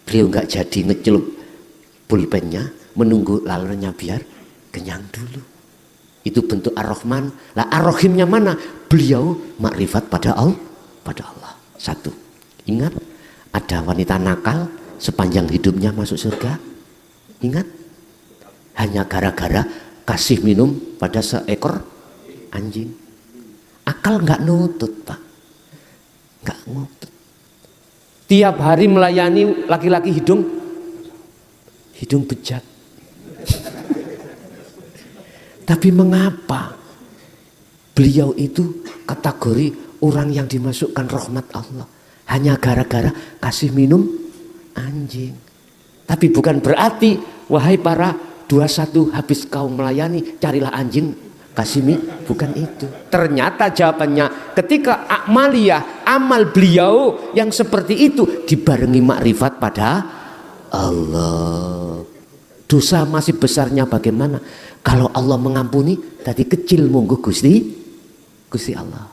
Beliau nggak jadi ngecelup pulpennya, menunggu lalernya biar kenyang dulu. Itu bentuk Ar-Rahman. Lah Ar-Rahimnya mana? Beliau makrifat pada Allah. Satu. Ingat, ada wanita nakal sepanjang hidupnya masuk surga. Ingat, hanya gara-gara kasih minum pada seekor anjing. Akal nggak nutut, Pak. Nggak nutut. Tiap hari melayani laki-laki hidung bejat. Tapi mengapa beliau itu kategori orang yang dimasukkan rahmat Allah? Hanya gara-gara kasih minum anjing. Tapi bukan berarti, wahai para 21 habis kau melayani, carilah anjing kasih minum. Bukan itu. Ternyata jawabannya ketika amal beliau yang seperti itu dibarengi makrifat pada Allah. Dosa masih besarnya bagaimana? Kalau Allah mengampuni, tadi kecil monggo Gusti Allah.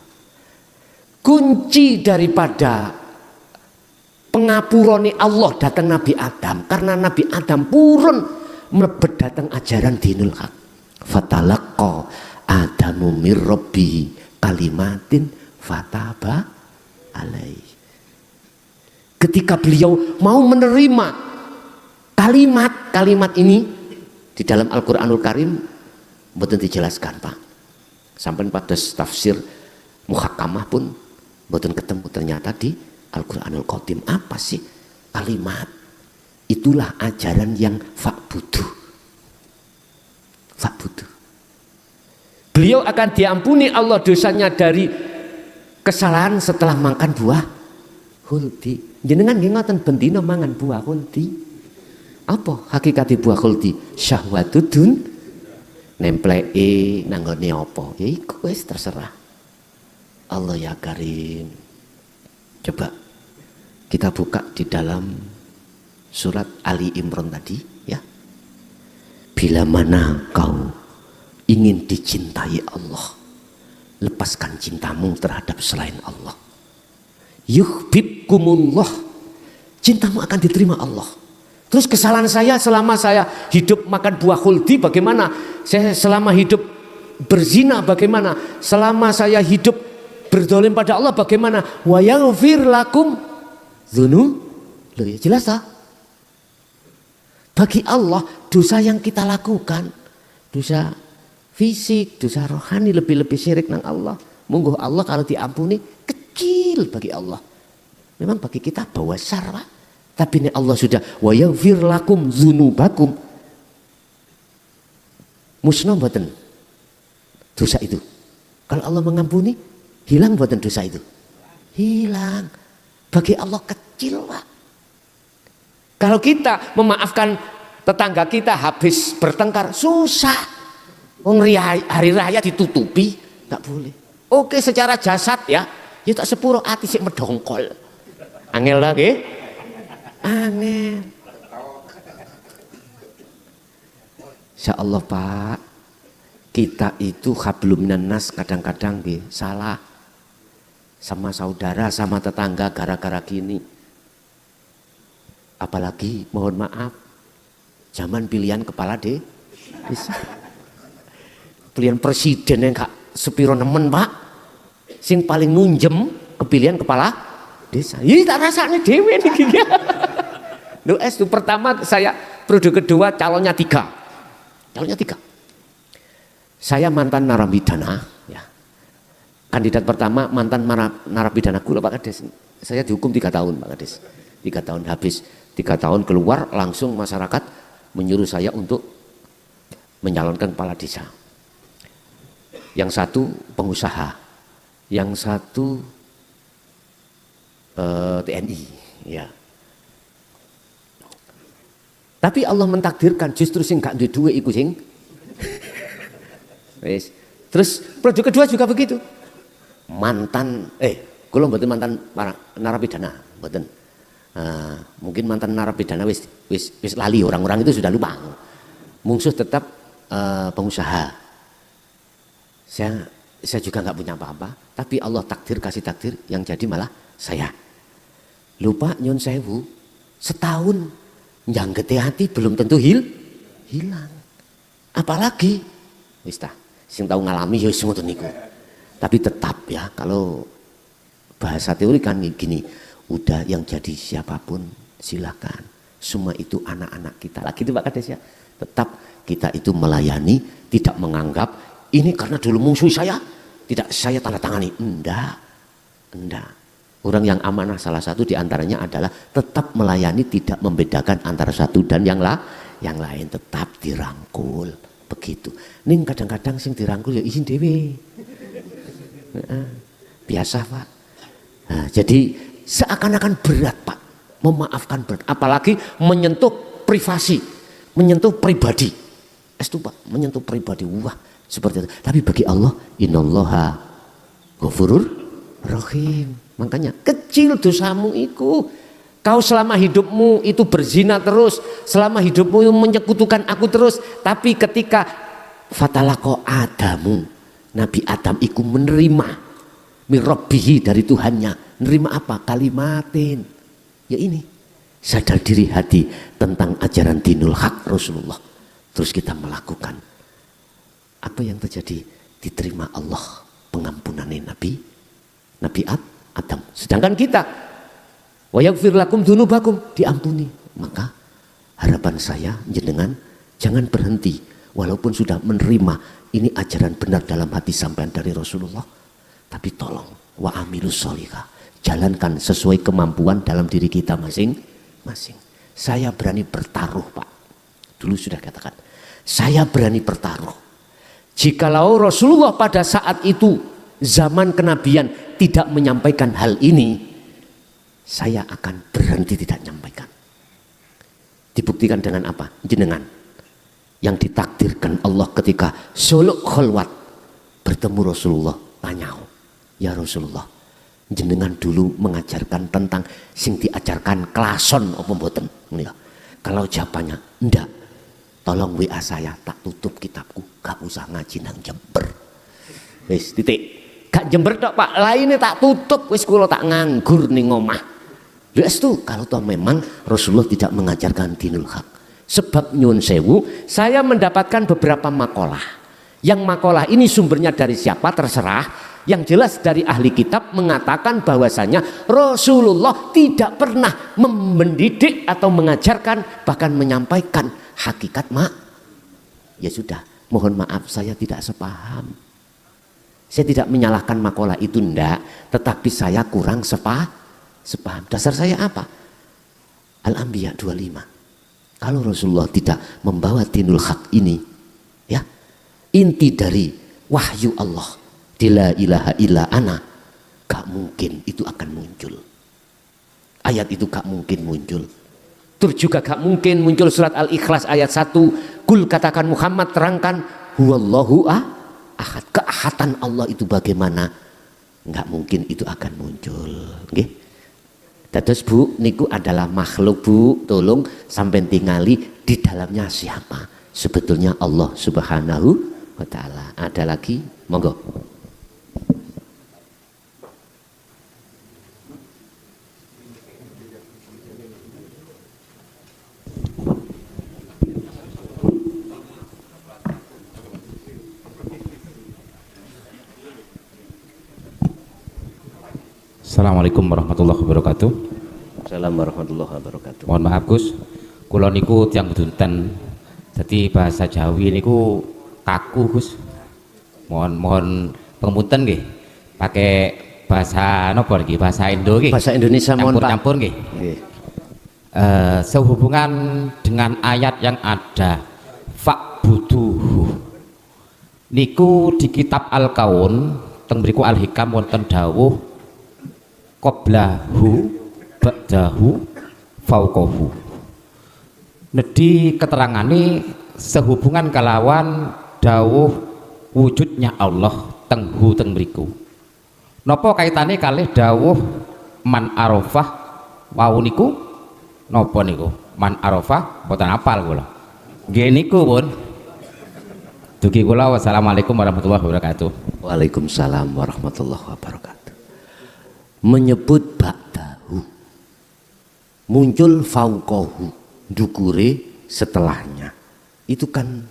Kunci daripada pengapurane Allah datang Nabi Adam, karena Nabi Adam purun mlebet datang ajaran dinul haq. Fatalaqqa Adamu mir rabbihi kalimatin fataba alaihi. Ketika beliau mau menerima kalimat ini di dalam Al-Qur'anul Karim mboten dijelaskan, Pak. Sampai pada tafsir muhakkamah pun mboten ketemu ternyata di Al-Qur'anul Qadim. Apa sih kalimat? Itulah ajaran yang fa'budu. Beliau akan diampuni Allah dosanya dari kesalahan setelah makan buah khuldi. Jenengan nggih ngoten bendina mangan buah khuldi. Apa hakikat buah khuldi? Syahwatudun nempleke nanggone apa? Ya iku wis terserah. Allah ya Karim. Coba kita buka di dalam surat Ali Imran tadi ya. Bila mana kau ingin dicintai Allah, lepaskan cintamu terhadap selain Allah. Yuhibbukumullah, cintamu akan diterima Allah. Terus kesalahan saya selama saya hidup makan buah khuldi bagaimana? Saya selama hidup berzina bagaimana? Selama saya hidup berdolim pada Allah bagaimana? Wa yaghfir lakum dzunub. Loh ya jelas tak? Bagi Allah dosa yang kita lakukan, dosa fisik, dosa rohani, lebih-lebih syirik nang Allah. Monggo Allah kalau diampuni kecil bagi Allah. Memang bagi kita besar, Pak. Tapi ini Allah sudah wa yaghfir lakum dzunubakum. Musnah mboten dosa itu. Kalau Allah mengampuni, hilang mboten dosa itu? Hilang. Bagi Allah kecil, Pak. Kalau kita memaafkan tetangga kita habis bertengkar, susah. Hari raya ditutupi, nggak boleh. Oke secara jasad ya tak sepuro ati sik medongkol. Angel lagi, angel. Insya Allah Pak, kita itu hablum minan nas kadang-kadang salah sama saudara, sama tetangga gara-gara gini. Apalagi mohon maaf, zaman pilihan kepala desa. Pilihan presiden yang gak sepiro nemen Pak, sing paling nunjem kepilihan kepala desa. Ini tak rasanya dewe nih gini. Lu itu pertama saya periode kedua calonnya tiga. Saya mantan narapidana, ya. Kandidat pertama mantan narapidana gula Pak Kades. Saya dihukum 3 tahun Pak Kades. 3 tahun habis, 3 tahun keluar langsung masyarakat menyuruh saya untuk mencalonkan kepala desa. Yang satu pengusaha, yang satu TNI, ya. Tapi Allah mentakdirkan justru sing gak duwe duwe iku sing. Wis. Terus produk kedua juga begitu. Kula mboten mantan para narapidana, mboten. Mungkin mantan narapidana wis lali, orang-orang itu sudah lupa. Mungsuh tetap pengusaha. Saya juga nggak punya apa-apa, tapi Allah kasih takdir yang jadi malah saya. Lupa nyun sewu, setahun njanggete hati belum tentu hilang. Apalagi wis tah sing tahu ngalami ya wis ngoten niku. Tapi tetap ya, kalau bahasa teori kan gini, udah yang jadi siapapun silakan. Semua itu anak-anak kita. Lagi itu Pak Kades ya. Tetap kita itu melayani, tidak menganggap ini karena dulu musuh saya, tidak saya tanda tangani. Enggak. Orang yang amanah salah satu diantaranya adalah tetap melayani, tidak membedakan antara satu dan yang lain. Tetap dirangkul. Begitu. Ning kadang-kadang sing dirangkul ya izin dewe. Biasa Pak. Nah, jadi seakan-akan berat Pak, memaafkan berat, apalagi menyentuh privasi, menyentuh pribadi. Itu Pak, menyentuh pribadi, wah seperti itu. Tapi bagi Allah, innallaha ghafurur rahim. Makanya kecil dosamu itu. Kau selama hidupmu itu berzina terus, selama hidupmu menyekutukan aku terus, tapi ketika fatalaqo Adamu, Nabi Adam itu menerima mirabbihi dari Tuhannya. Menerima apa? Kalimatin. Ya ini, sadar diri hati tentang ajaran dinul haq Rasulullah. Terus kita melakukan. Apa yang terjadi? Diterima Allah pengampunannya Nabi Adam. Sedangkan kita wa yaghfir lakum dzunubakum, diampuni. Maka harapan saya jenengan jangan berhenti walaupun sudah menerima ini ajaran benar dalam hati sampean dari Rasulullah, tapi tolong wa amilus sholihah, jalankan sesuai kemampuan dalam diri kita masing-masing. Saya berani bertaruh Pak, dulu sudah katakan saya berani bertaruh. Jikalau Rasulullah pada saat itu zaman kenabian tidak menyampaikan hal ini, saya akan berhenti tidak menyampaikan. Dibuktikan dengan apa? Jenengan yang ditakdirkan Allah ketika suluk khalwat bertemu Rasulullah, tanya, ya Rasulullah, jenengan dulu mengajarkan tentang sing diajarkan klason apa mboten? Kalau jawabannya enggak, tolong WA saya, tak tutup kitabku, gak usah ngaji nang Jember. Wis titik. Gak Jember tok Pak, lainnya tak tutup, wis kula tak nganggur ning omah. Itu kalau toh memang Rasulullah tidak mengajarkan dinul haq. Sebab nyun sewu, saya mendapatkan beberapa makalah. Yang makalah ini sumbernya dari siapa terserah. Yang jelas dari ahli kitab mengatakan bahwasanya Rasulullah tidak pernah mendidik atau mengajarkan, bahkan menyampaikan hakikat Ya sudah, mohon maaf saya tidak sepaham. Saya tidak menyalahkan makalah itu ndak, tetapi saya kurang sepaham. Dasar saya apa? Al-Anbiya 25. Kalau Rasulullah tidak membawa dinul haq ini, ya, inti dari wahyu Allah, la ilaha illa ana, gak mungkin itu akan muncul. Ayat itu gak mungkin muncul. Terus juga gak mungkin muncul surat Al-Ikhlas ayat 1. Kul, katakan Muhammad, terangkan huwallahu ahad. Keahatan Allah itu bagaimana? Gak mungkin itu akan muncul. Okay? Dados Bu, niku adalah makhluk Bu, tolong sampai tingali di dalamnya siapa? Sebetulnya Allah Subhanahu wa Ta'ala. Ada lagi? Monggo. Assalamualaikum warahmatullahi wabarakatuh. Assalamualaikum warahmatullahi wabarakatuh. Mohon maaf Gus, kula niku tiyang bedunten. Jadi bahasa Jawi niku kaku Gus. Mohon pengepunten nggih. Pakai bahasa napa niki? Bahasa Indo nggih. Bahasa Indonesia mohon Pak. Campur nggih. Nggih. sehubungan dengan ayat yang ada fa'buduhu niku di kitab Al-Kaun teng mriku Al-Hikam wonten dawuh qablahu ba'dahu fauqahu. Nedi keterangane sehubungan kalawan dawuh wujudnya Allah teng mriku. Napa kaitane kalih dawuh man arafah wau niku? Napa niku? Man arafah mboten apal kula. Nggih niku pun. Dugi kula wassalamualaikum warahmatullahi wabarakatuh. Waalaikumsalam warahmatullahi wabarakatuh. Menyebut ba'dahu, muncul fauqahu, dukure setelahnya. Itu kan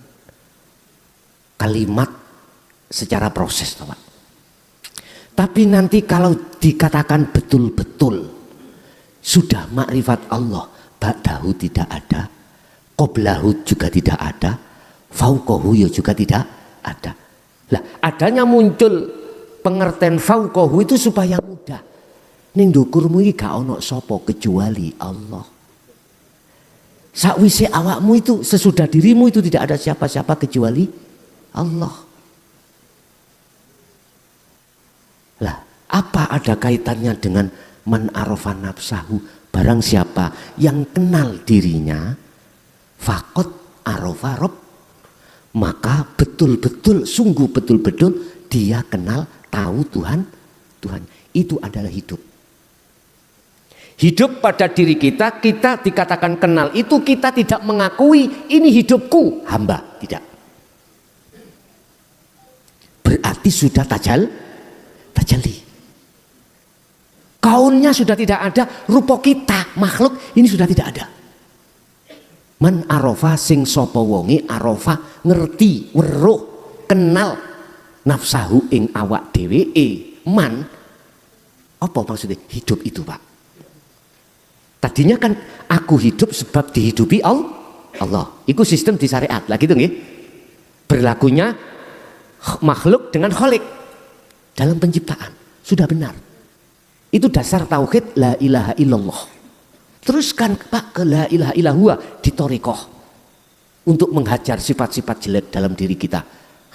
kalimat secara proses, Pak. Tapi nanti kalau dikatakan betul-betul sudah makrifat Allah, ba'dahu tidak ada, qoblahu juga tidak ada, fauqahu juga tidak ada. Lah, adanya muncul pengertian fauqahu itu supaya mudah. Ning ndukurmu iki gak ono sapa kecuali Allah. Sakwise awakmu itu, sesudah dirimu itu tidak ada siapa-siapa kecuali Allah. Lah, apa ada kaitannya dengan man arafa nafsahu? Barang siapa yang kenal dirinya, faqad arafa rabb, maka betul-betul, sungguh betul-betul dia kenal, tahu Tuhan. Itu adalah hidup. Hidup pada diri kita, kita dikatakan kenal itu kita tidak mengakui ini hidupku, hamba, tidak. Berarti sudah tajalli. Kaunnya sudah tidak ada, rupa kita makhluk ini sudah tidak ada. Man arafa sing sapa wonge arafa ngerti, weruh, kenal nafsahu ing awak dheweke. Man apa maksudnya hidup itu, Pak? Tadinya kan aku hidup sebab dihidupi Allah. Itu sistem di syariat lah gitu nggih. Berlakunya makhluk dengan khalik dalam penciptaan sudah benar. Itu dasar tauhid la ilaha illallah. Teruskan Pak ke la ilaha illahua di thariqah untuk menghajar sifat-sifat jelek dalam diri kita,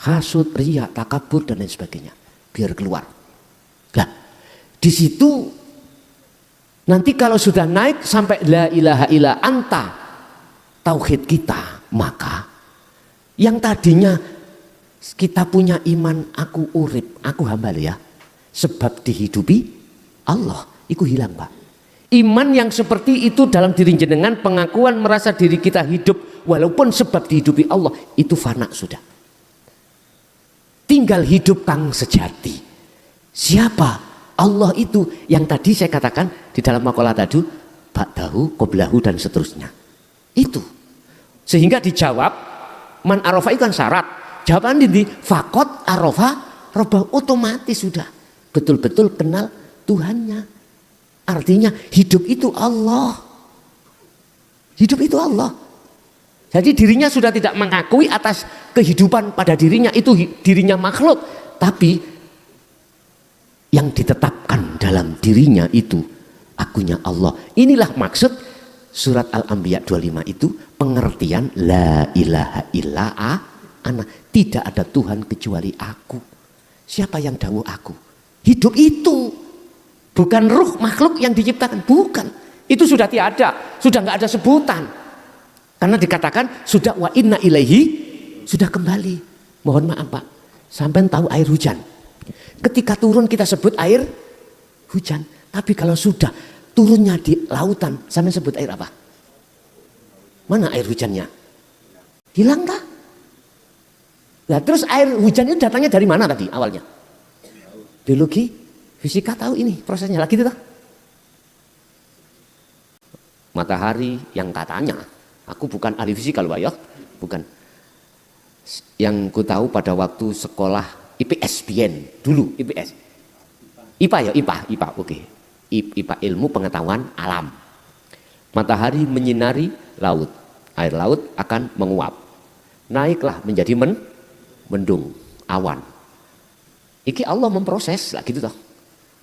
hasud, riya, takabur dan lain sebagainya, biar keluar. Nah, di situ nanti kalau sudah naik sampai la ilaha illa anta tauhid kita, maka yang tadinya kita punya iman aku urip, aku hamba ya, sebab dihidupi Allah, itu hilang, Pak. Iman yang seperti itu dalam diri jenengan, pengakuan merasa diri kita hidup walaupun sebab dihidupi Allah, itu fana sudah. Tinggal hidup kang sejati. Siapa? Allah itu yang tadi saya katakan di dalam makalah tadi, ba'dahu, qoblahu dan seterusnya. Itu. Sehingga dijawab man arafa itu kan syarat. Jawaban di faqad arafa robah, otomatis sudah betul-betul kenal Tuhannya. Artinya hidup itu Allah. Hidup itu Allah. Jadi dirinya sudah tidak mengakui atas kehidupan pada dirinya, itu dirinya makhluk, tapi yang ditetapkan dalam dirinya itu akunya Allah. Inilah maksud surat Al-Anbiya 25 itu, pengertian la ilaha illa ana, tidak ada Tuhan kecuali aku. Siapa yang dawuh aku? Hidup itu bukan ruh makhluk yang diciptakan, bukan. Itu sudah tiada, sudah nggak ada sebutan. Karena dikatakan sudah wa inna ilaihi, sudah kembali. Mohon maaf Pak, sampai tahu air hujan. Ketika turun kita sebut air hujan, tapi kalau sudah turunnya di lautan, sampai sebut air apa? Mana air hujannya? Hilang tak? Nah, terus air hujan itu datangnya dari mana tadi awalnya? Biologi, fisika tahu ini prosesnya lagi itu tak? Matahari yang katanya, aku bukan ahli fisika loh ya, bukan. Yang ku tahu pada waktu sekolah IPS dulu IPS. IPA ya, IPA oke. IPA ilmu pengetahuan alam. Matahari menyinari laut, air laut akan menguap, naiklah menjadi mendung, awan. Iki Allah memproses lah gitu toh.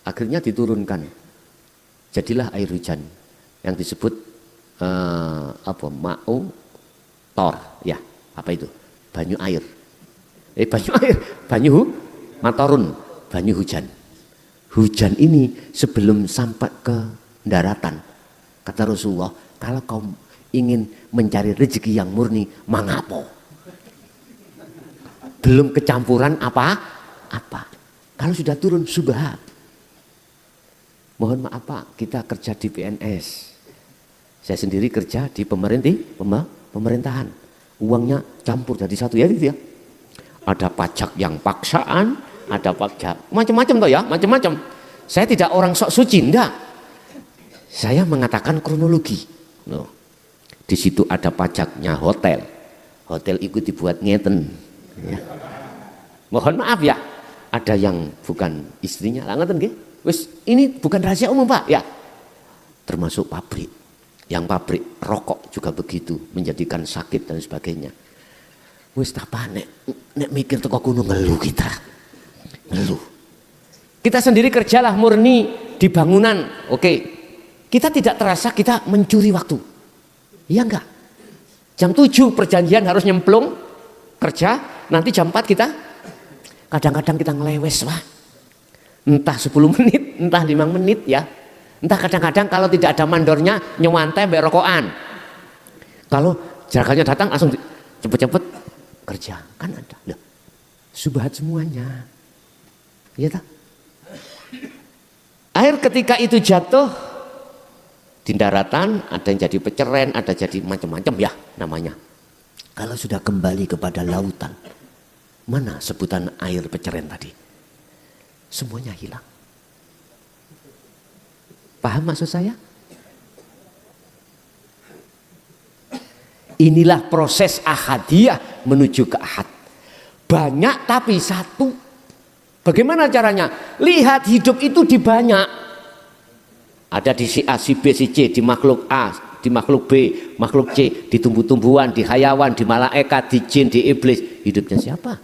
Akhirnya diturunkan, jadilah air hujan yang disebut apa ma'u tor ya, apa itu? Banyu air. Banyu air, matorun, banyu hujan. Hujan ini sebelum sampai ke daratan, kata Rasulullah, kalau kau ingin mencari rezeki yang murni, mangapo. Belum kecampuran apa. Kalau sudah turun subhat. Mohon maaf Pak, kita kerja di PNS. Saya sendiri kerja di pemerintahan. Uangnya campur jadi satu ya gitu ya. Ada pajak yang paksaan, ada pajak macam-macam toh ya, macam-macam. Saya tidak orang sok suci, enggak. Saya mengatakan kronologi. Loh. Di situ ada pajaknya hotel. Hotel itu dibuat ngeten. Ya. Mohon maaf ya, ada yang bukan istrinya, lah ngeten nggih. Wis ini bukan rahasia umum Pak ya. Termasuk pabrik. Yang pabrik rokok juga begitu, menjadikan sakit dan sebagainya. Wis tak panek, nek mikir teko kono ngeluh kita. Ngeluh. Kita sendiri kerjalah murni di bangunan. Oke. Kita tidak terasa kita mencuri waktu. Iya enggak? Jam 7 perjanjian harus nyemplung kerja, nanti jam 4 kita kadang-kadang kita ngelewes, Pak. Entah 10 menit, entah 5 menit ya. Entah kadang-kadang kalau tidak ada mandornya nyewantai mbek rokokan. Kalau jaraknya datang langsung cepet-cepet kerja, kan ada. Loh, subhat semuanya. Iya tak? Air ketika itu jatuh di daratan, ada yang jadi peceren, ada jadi macam-macam ya namanya. Kalau sudah kembali kepada lautan, mana sebutan air peceren tadi? Semuanya hilang. Paham maksud saya? Inilah proses ahadiyah menuju ke ahad. Banyak tapi satu. Bagaimana caranya? Lihat hidup itu di banyak. Ada di si A, si B, si C, di makhluk A, di makhluk B, makhluk C, di tumbuh-tumbuhan, di hayawan, di malaikat, di jin, di iblis. Hidupnya siapa?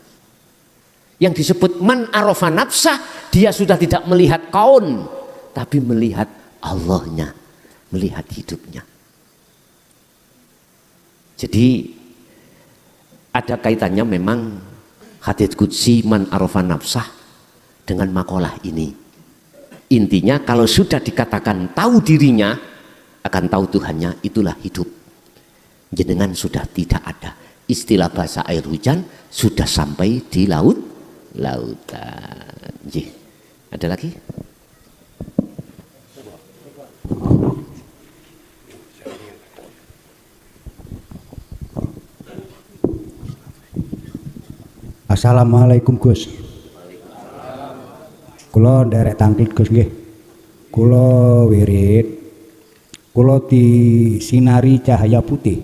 Yang disebut man arafa nafsah, dia sudah tidak melihat kaun, tapi melihat Allahnya, melihat hidupnya. Jadi ada kaitannya memang hadits qudsi man arafa nafsah dengan makalah ini. Intinya kalau sudah dikatakan tahu dirinya, akan tahu Tuhannya, itulah hidup. Jenengan sudah tidak ada. Istilah bahasa air hujan sudah sampai di lautan. Ada lagi? Assalamualaikum Gus. Kula nderek tangklit Gus nggih. Kula wirid. Kula disinari cahaya putih.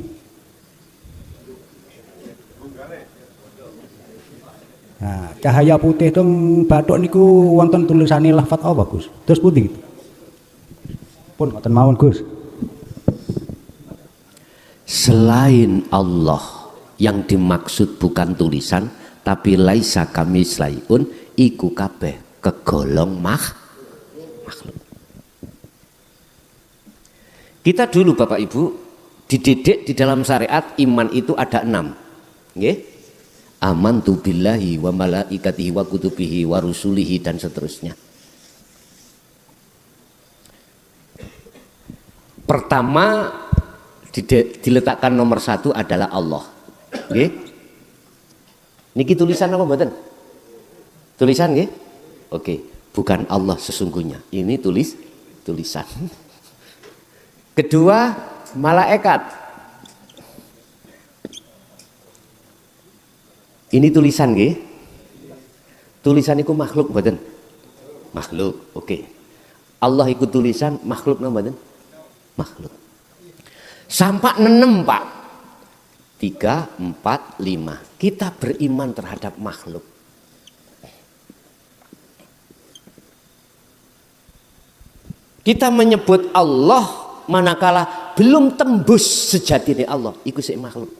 Nah, cahaya putih teng bathuk niku wonten tulisane lafaz apa Gus? Terus putih gitu. Pun ngoten mawon Gus. Selain Allah yang dimaksud bukan tulisan, tapi laisa kamislayun, iku kabeh kegolong makhluk. Kita dulu Bapak Ibu dididik di dalam syariat iman itu ada 6. Nggih? Amantu billahi wa malaikatihi wa kutubihi wa rusulihi dan seterusnya. Pertama diletakkan nomor 1 adalah Allah. Nggih? Niki tulisan apa mboten? Tulisan nggih? Oke, bukan Allah sesungguhnya. Ini tulisan. Kedua, malaikat. Ini tulisan nggih? Tulisan iku makhluk mboten? Makhluk. Oke. Allah iku tulisan, makhluk napa mboten? Makhluk. Sampai 6, Pak. 3, 4, 5. Kita beriman terhadap makhluk. Kita menyebut Allah manakala belum tembus sejati Allah, iku sik makhluk.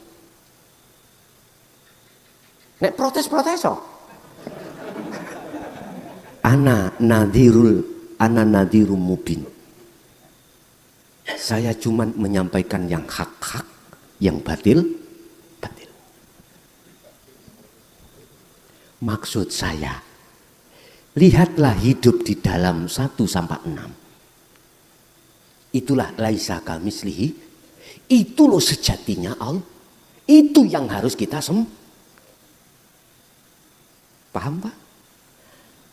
Nek protes-protes kok. Ana nadhirum mubin. Saya cuma menyampaikan yang hak-hak, yang batil. Maksud saya, lihatlah hidup di dalam 1 sampai 6. Itulah laisa kamislihi. Itu loh sejatinya Allah. Itu yang harus kita paham Pak?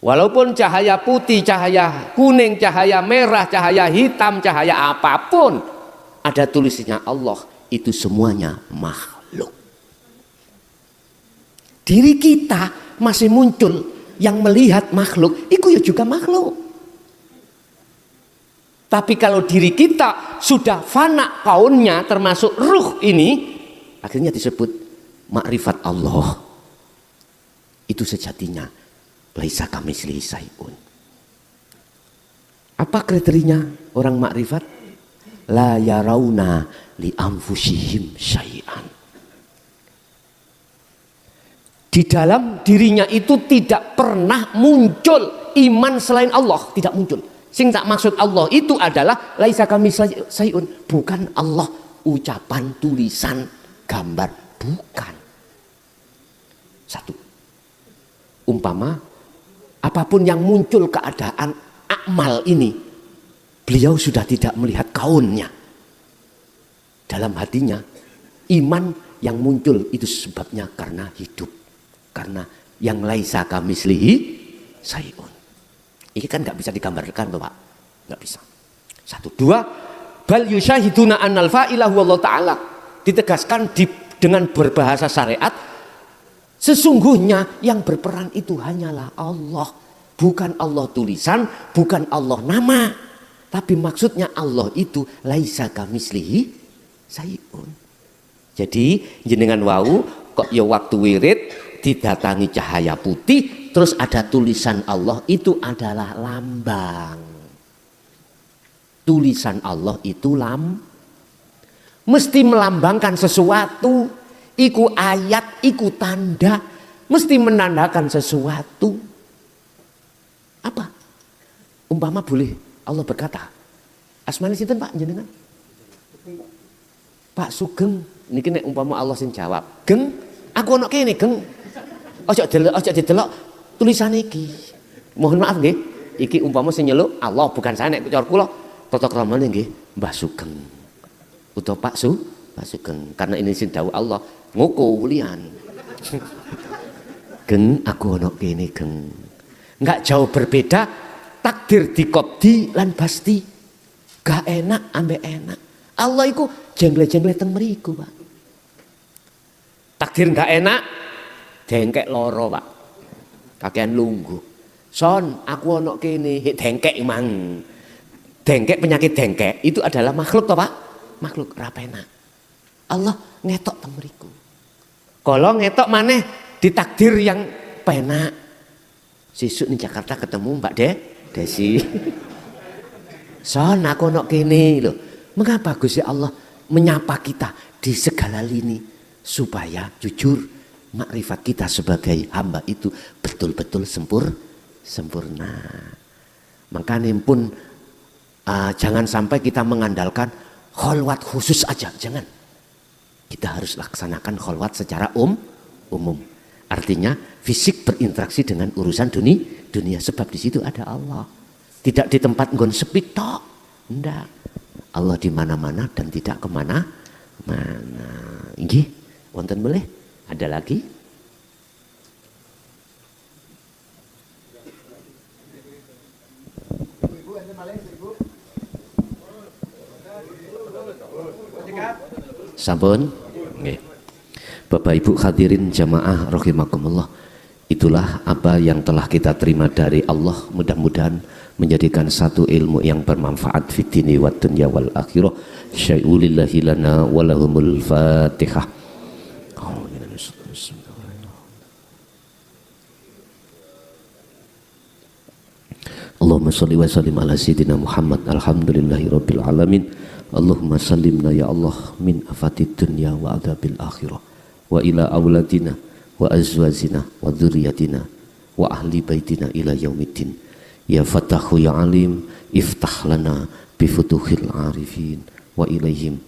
Walaupun cahaya putih, cahaya kuning, cahaya merah, cahaya hitam, cahaya apapun, ada tulisannya Allah, itu semuanya makhluk. Diri kita masih muncul yang melihat makhluk, itu ya juga makhluk. Tapi kalau diri kita sudah fana kaunnya, termasuk ruh ini, akhirnya disebut makrifat Allah. Itu sejatinya laisa kamitslihi syai'un. Apa kriterianya orang makrifat? La yarauna li anfusihim syai'an. Di dalam dirinya itu tidak pernah muncul iman selain Allah, tidak muncul. Sing tak maksud Allah itu adalah laisa kamitslihi syai'un, bukan Allah ucapan, tulisan, gambar, bukan. Satu. Umpama apapun yang muncul keadaan akmal ini, beliau sudah tidak melihat kaunnya. Dalam hatinya, iman yang muncul itu sebabnya karena hidup. Karena yang laisa kamitslihi syai'un. Ini kan nggak bisa digambarkan Pak, nggak bisa. 1, 2, bal yusyahiduna annal fa'ilahu Allah Ta'ala. Ditegaskan dengan berbahasa syariat, sesungguhnya yang berperan itu hanyalah Allah. Bukan Allah tulisan, bukan Allah nama. Tapi maksudnya Allah itu laisa kamitslihi syai'un. Jadi jenengan wau kok ya waktu wirid didatangi cahaya putih, terus ada tulisan Allah, itu adalah lambang. Tulisan Allah itu mesti melambangkan sesuatu. Iku ayat, iku tanda, mesti menandakan sesuatu. Apa? Umpama boleh Allah berkata, asmane sinten Pak jenengan? Pak Sugeng. Niki nek umpama Allah sing jawab, "Geng, aku ono kene, Geng." Ojo didelok tulisan iki. Mohon maaf nggih, iki umpama sing nyeluk Allah, bukan saya nek cara kula tata kramane nggih Mbah Sugeng. Utawa Pak Sugeng, karena ini sing dawuh Allah, ngoko lian. Geng, aku ono kene, Geng. Enggak jauh berbeda takdir dikobdi lan pasti. Gak enak ambek enak. Allah iku jengle-jengle teng mriku, Pak. Takdir gak enak, dengkek loro Pak, kakean lungguh. Son, aku ono kene, dengkek mang. Dengkek, penyakit dengkek itu adalah makhluk toh Pak, makhluk rapena. Allah ngetok teng mriku. Kalau ngetok maneh ditakdir yang penak. Sesuk di Jakarta ketemu Mbak Desi. Son, aku ono kene lho. Mengapa Gusti Allah menyapa kita di segala lini supaya jujur makrifat kita sebagai hamba itu betul-betul sempurna. Makanya pun jangan sampai kita mengandalkan kholwat khusus aja, jangan. Kita harus laksanakan kholwat secara umum. Artinya fisik berinteraksi dengan urusan dunia sebab di situ ada Allah. Tidak di tempat nggon sepi tok. Enggak. Allah di mana-mana dan tidak kemana-mana. Nggih, wonten boleh? Ada lagi? Sampun? Nggih. Bapak Ibu hadirin jamaah rahimakumullah. Itulah apa yang telah kita terima dari Allah, mudah-mudahan menjadikan satu ilmu yang bermanfaat fid dini wad dunya wal akhirah. Syai'ulillahi lana wa lahumul Fatihah. Allahumma shalli wa sallim ala sayyidina Muhammad. Alhamdulillahi rabbil alamin. Allahumma sallimna ya Allah min afatid dunya wa adzabil akhirah wa ila auladina wa azwajina wa dzurriyyatina wa ahli baitina ila yaumiddin. Ya Fatahu ya Alim, iftah lana bifutuhil arifin wa ilaihim.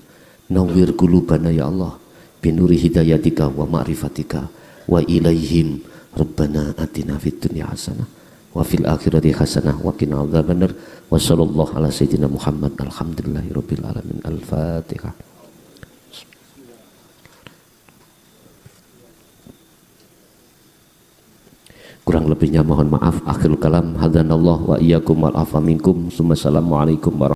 Nawwir qulubana ya Allah binuri hidayatika wa ma'rifatika wa ilaihim. Rabbana atina fid dunya hasanah wa fil akhirati hasanah wa qina adzabannar. Wa sallallahu ala sayyidina Muhammad. Alhamdulillahirabbil alamin. Al-Fatihah. Kurang lebihnya mohon maaf. Akhirul kalam, hadanallah wa iyyakum wal afa minkum. Assalamualaikum warahmatullahi wabarakatuh.